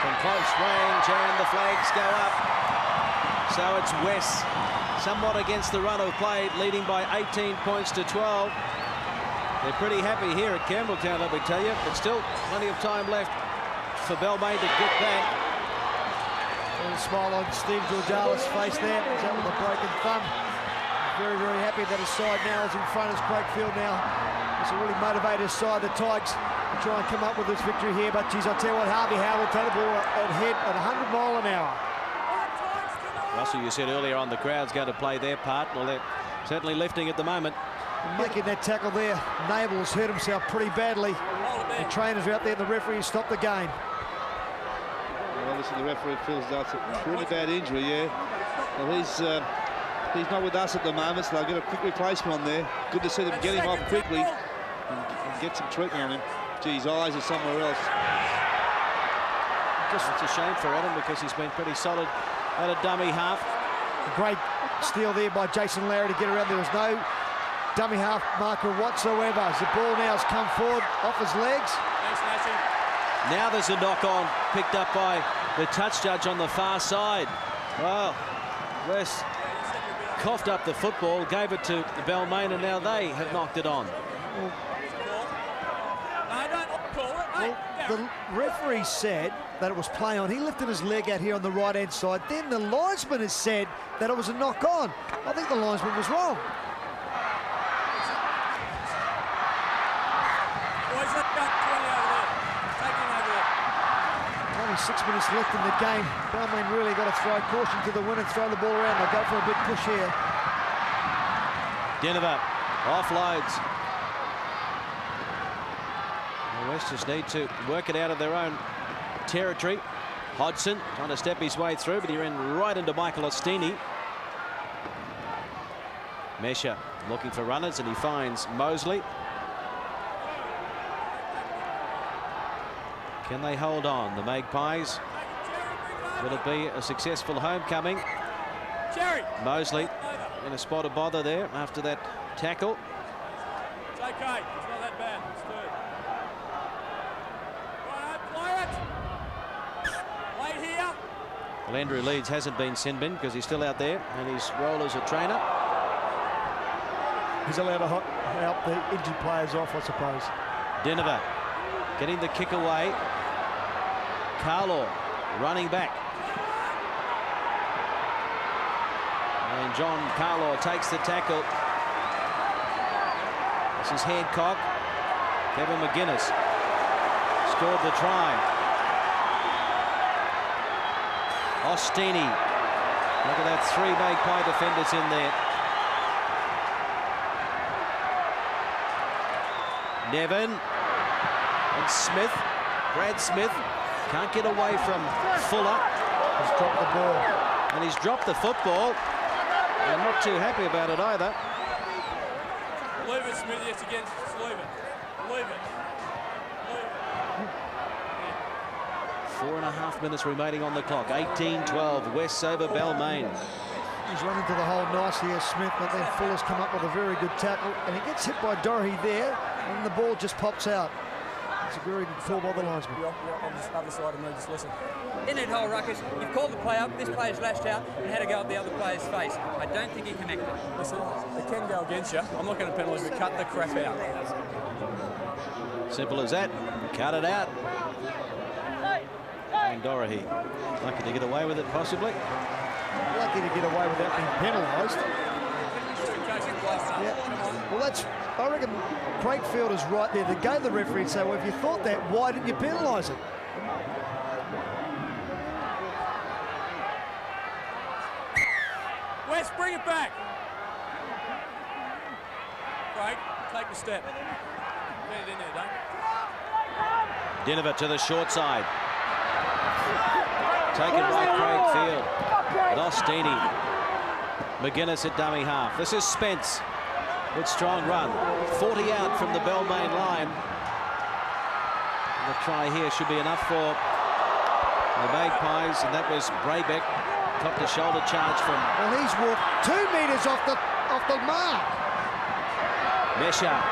From close range, and the flags go up. So it's West somewhat against the run of play, leading by 18 points to 12. They're pretty happy here at Campbelltown, let me tell you, but still plenty of time left for Balmain to get back. And a smile on Steve Georgialis' face there. He's out with a broken thumb. Very, very happy that his side now is in front of Craigfield now. It's a really motivated side, the Tigers, to try and come up with this victory here. But, geez, I'll tell you what, Harvey Howe will take the ball ahead at 100 mile an hour. Russell, you said earlier on the crowd's going to play their part. Well, they're certainly lifting at the moment. And making that tackle there, Nabel has hurt himself pretty badly. The trainers are out there, the referee stopped the game. Well, obviously the referee feels that's a pretty bad injury, yeah. Well, he's not with us at the moment, so they'll get a quick replacement on there. Good to see them get him off quickly and get some treatment on him. Gee, his eyes are somewhere else. It's a shame for Adam because he's been pretty solid at a dummy half. A great steal there by Jason Larry to get around. There was no dummy half marker whatsoever. As the ball now has come forward off his legs. Now there's a knock on picked up by the touch judge on the far side. Well, West coughed up the football, gave it to Balmain, and now they have knocked it on. Well, the referee said that it was play on. He lifted his leg out here on the right-hand side. Then the linesman has said that it was a knock on. I think the linesman was wrong. Only 6 minutes left in the game. Balmain really got to throw caution to the wind and throw the ball around. They'll go for a big push here. Denver offloads. The West just need to work it out of their own territory. Hodgson trying to step his way through, but he ran right into Michael Ostini. Mesha looking for runners, and he finds Mosley. Can they hold on? The Magpies. Will it be a successful homecoming? Mosley in a spot of bother there after that tackle. It's okay. It's not that bad. It's good. Play it. Wait here. Well, Andrew Leeds hasn't been sin bin because he's still out there, and his role as a trainer. He's allowed to help the injured players off, I suppose. Denver getting the kick away. Carlaw running back. And John Carlaw takes the tackle. This is Hancock. Kevin McGuinness scored the try. Ostini. Look at that, 3 Magpie defenders in there. Nevin and Smith. Brad Smith can't get away from Fuller. He's dropped the ball. And he's dropped the football. I'm not too happy about it either. Leave it, Smith. Yes, again. Just leave it. Leave it. Leave it. 4.5 minutes remaining on the clock. 18-12. West over Balmain. He's run into the hole nicely as Smith, but then Fuller's come up with a very good tackle, and he gets hit by Doherty there, and the ball just pops out. It's a very good call by the linesman. On this other side of me, just listen. In that whole ruckus, you've called the play up, this player's lashed out and had to go at the other player's face. I don't think he connected. Listen, they can go against you. I'm not going to penalise, but cut the crap out. Simple as that. Cut it out. And Doherty lucky to get away with it, possibly. Lucky to get away without being penalised. Yeah. Well, that's, I reckon Craigfield is right there to go to the referee and say, well, if you thought that, why didn't you penalise it? West, bring it back. Craig, take the step. Get it in there, don't Dinova to the short side. Taken by Craigfield. Dostini. McGuinness at dummy half. This is Spence. Good strong run. 40 out from the Balmain line. The try here should be enough for the Magpies, and that was Braybeck. Top to shoulder charge from. Well, he's walked 2 metres off the mark. Mesha.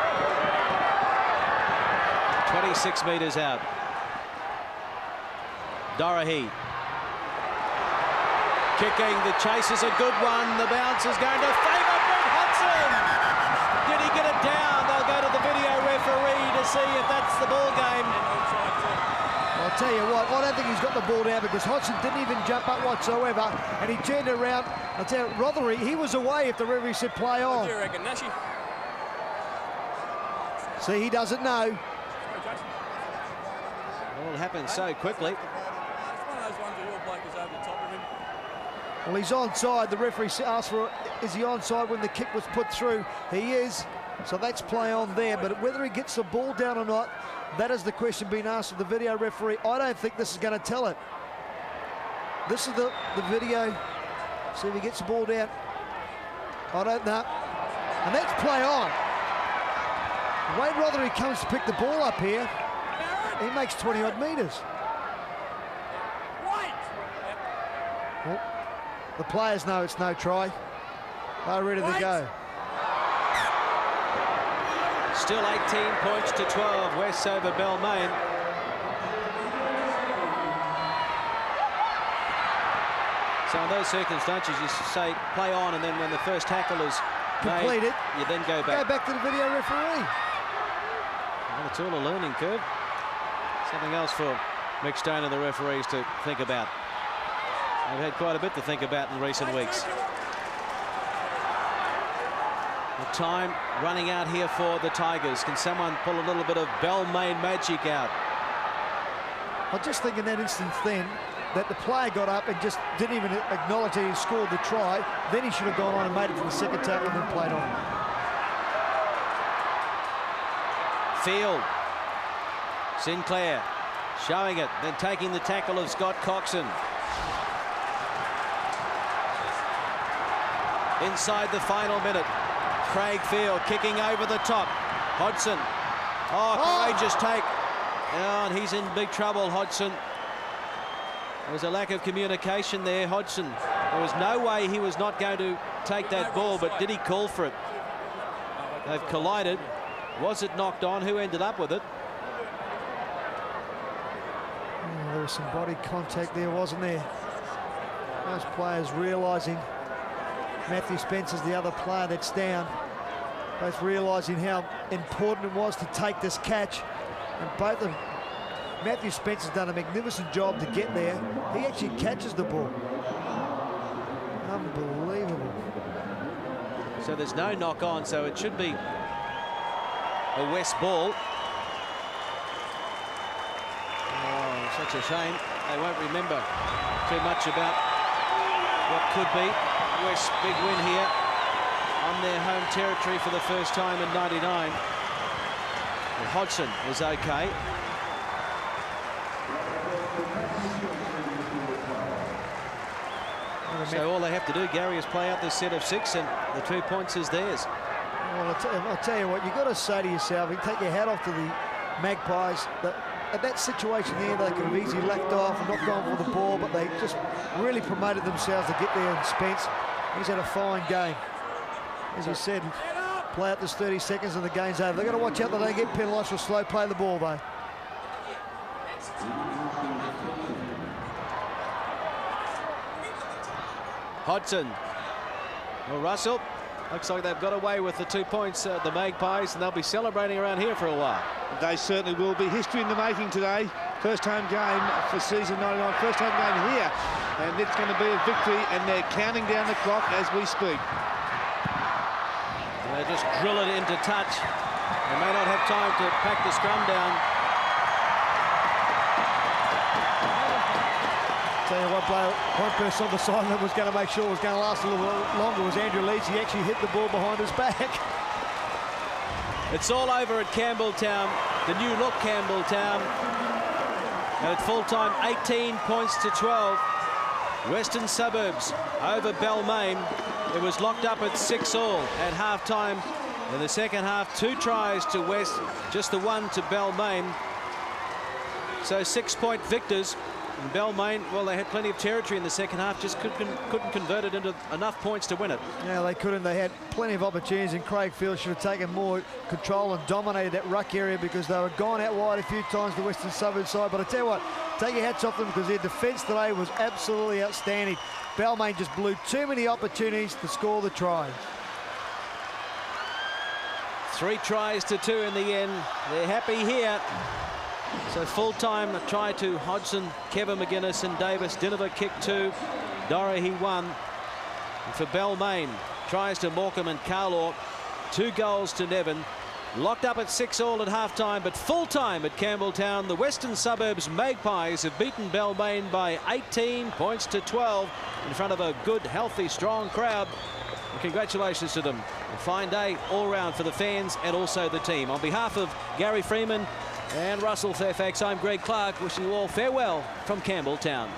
26 metres out. Doherty. Kicking, the chase is a good one. The bounce is going to favour Brent Hodgson. Did he get it down? They'll go to the video see if that's the ball game. I'll tell you what, I don't think he's got the ball down because Hodgson didn't even jump up whatsoever, and he turned around. I'll tell you, Rothery, he was away if the referee said play on. What do you reckon, Nashi? See, he doesn't know. It all happened so quickly. It's one of those ones where your bloke is over the top of him. Well, he's onside. The referee asked for, is he onside when the kick was put through? He is. So that's play on there. But whether he gets the ball down or not, that is the question being asked of the video referee. I don't think this is going to tell it. This is the video. See if he gets the ball down. I don't know. And that's play on. Wade Rothery comes to pick the ball up here. He makes 20-odd metres. Well, the players know it's no try. They're ready to go. Still 18 points to 12. West over Balmain. So in those circumstances, you say play on, and then when the first tackle is completed, you then go back. Go back to the video referee. Well, it's all a learning curve. Something else for Mick Stone and the referees to think about. They've had quite a bit to think about in recent weeks. The time running out here for the Tigers. Can someone pull a little bit of Balmain magic out? I just think in that instance then that the player got up and just didn't even acknowledge that he scored the try. Then he should have gone on and made it for the second tackle and then played on. Field. Sinclair showing it, then taking the tackle of Scott Coxon. Inside the final minute, Craig Field kicking over the top. Hodgson, courageous take. Oh, and he's in big trouble, Hodgson. There was a lack of communication there, Hodgson. There was no way he was not going to take that ball, but did he call for it? They've collided. Was it knocked on? Who ended up with it? Oh, there was some body contact there, wasn't there? Those players realising Matthew Spencer's the other player that's down. Both realising how important it was to take this catch. And both of them, Matthew Spencer's done a magnificent job to get there. He actually catches the ball. Unbelievable. So there's no knock on, so it should be a West ball. Oh, such a shame. They won't remember too much about what could be. West's big win here on their home territory for the first time in '99. Well, Hodgson is okay. So all they have to do, Gary, is play out this set of 6, and the 2 points is theirs. Well, I'll tell you what, you've got to say to yourself, you take your hat off to the Magpies. At that situation there, they could have easily lacked off and not gone for the ball, but they just really promoted themselves to get there. And Spence, he's had a fine game. As you said, play out this 30 seconds and the game's over. They've got to watch out that they don't get penalised for slow play of the ball, though. Hodgson. Well, Russell, looks like they've got away with the 2 points, the Magpies, and they'll be celebrating around here for a while. They certainly will be. History in the making today. First home game for season 99. First home game here. And it's going to be a victory, and they're counting down the clock as we speak. And they just drill it into touch. They may not have time to pack the scrum down. Tell you what, one person on the sideline was going to make sure it was going to last a little longer was Andrew Leeds. He actually hit the ball behind his back. It's all over at Campbelltown, the new look Campbelltown. And at full time, 18 points to 12. Western Suburbs over Balmain. It was locked up at 6-all at half-time. In the second half, 2 tries to West, just the 1 to Balmain. So 6-point victors. And Balmain, well, they had plenty of territory in the second half, just couldn't convert it into enough points to win it. Yeah, they couldn't. They had plenty of opportunities, and Craig Field should have taken more control and dominated that ruck area because they were gone out wide a few times, the Western Suburbs side. But I tell you what, take your hats off them because their defence today was absolutely outstanding. Balmain just blew too many opportunities to score the try. 3 tries to 2 in the end. They're happy here. So full time, a try to Hodgson, Kevin McGuinness and Davis. Dinova kicked 2. Dorahy 1. And for Balmain, tries to Morecambe and Carlaw. 2 goals to Nevin. Locked up at 6-all at half-time, but full-time at Campbelltown. The Western Suburbs Magpies have beaten Balmain by 18 points to 12 in front of a good, healthy, strong crowd. And congratulations to them. A fine day all round for the fans and also the team. On behalf of Gary Freeman and Russell Fairfax, I'm Greg Clark, wishing you all farewell from Campbelltown.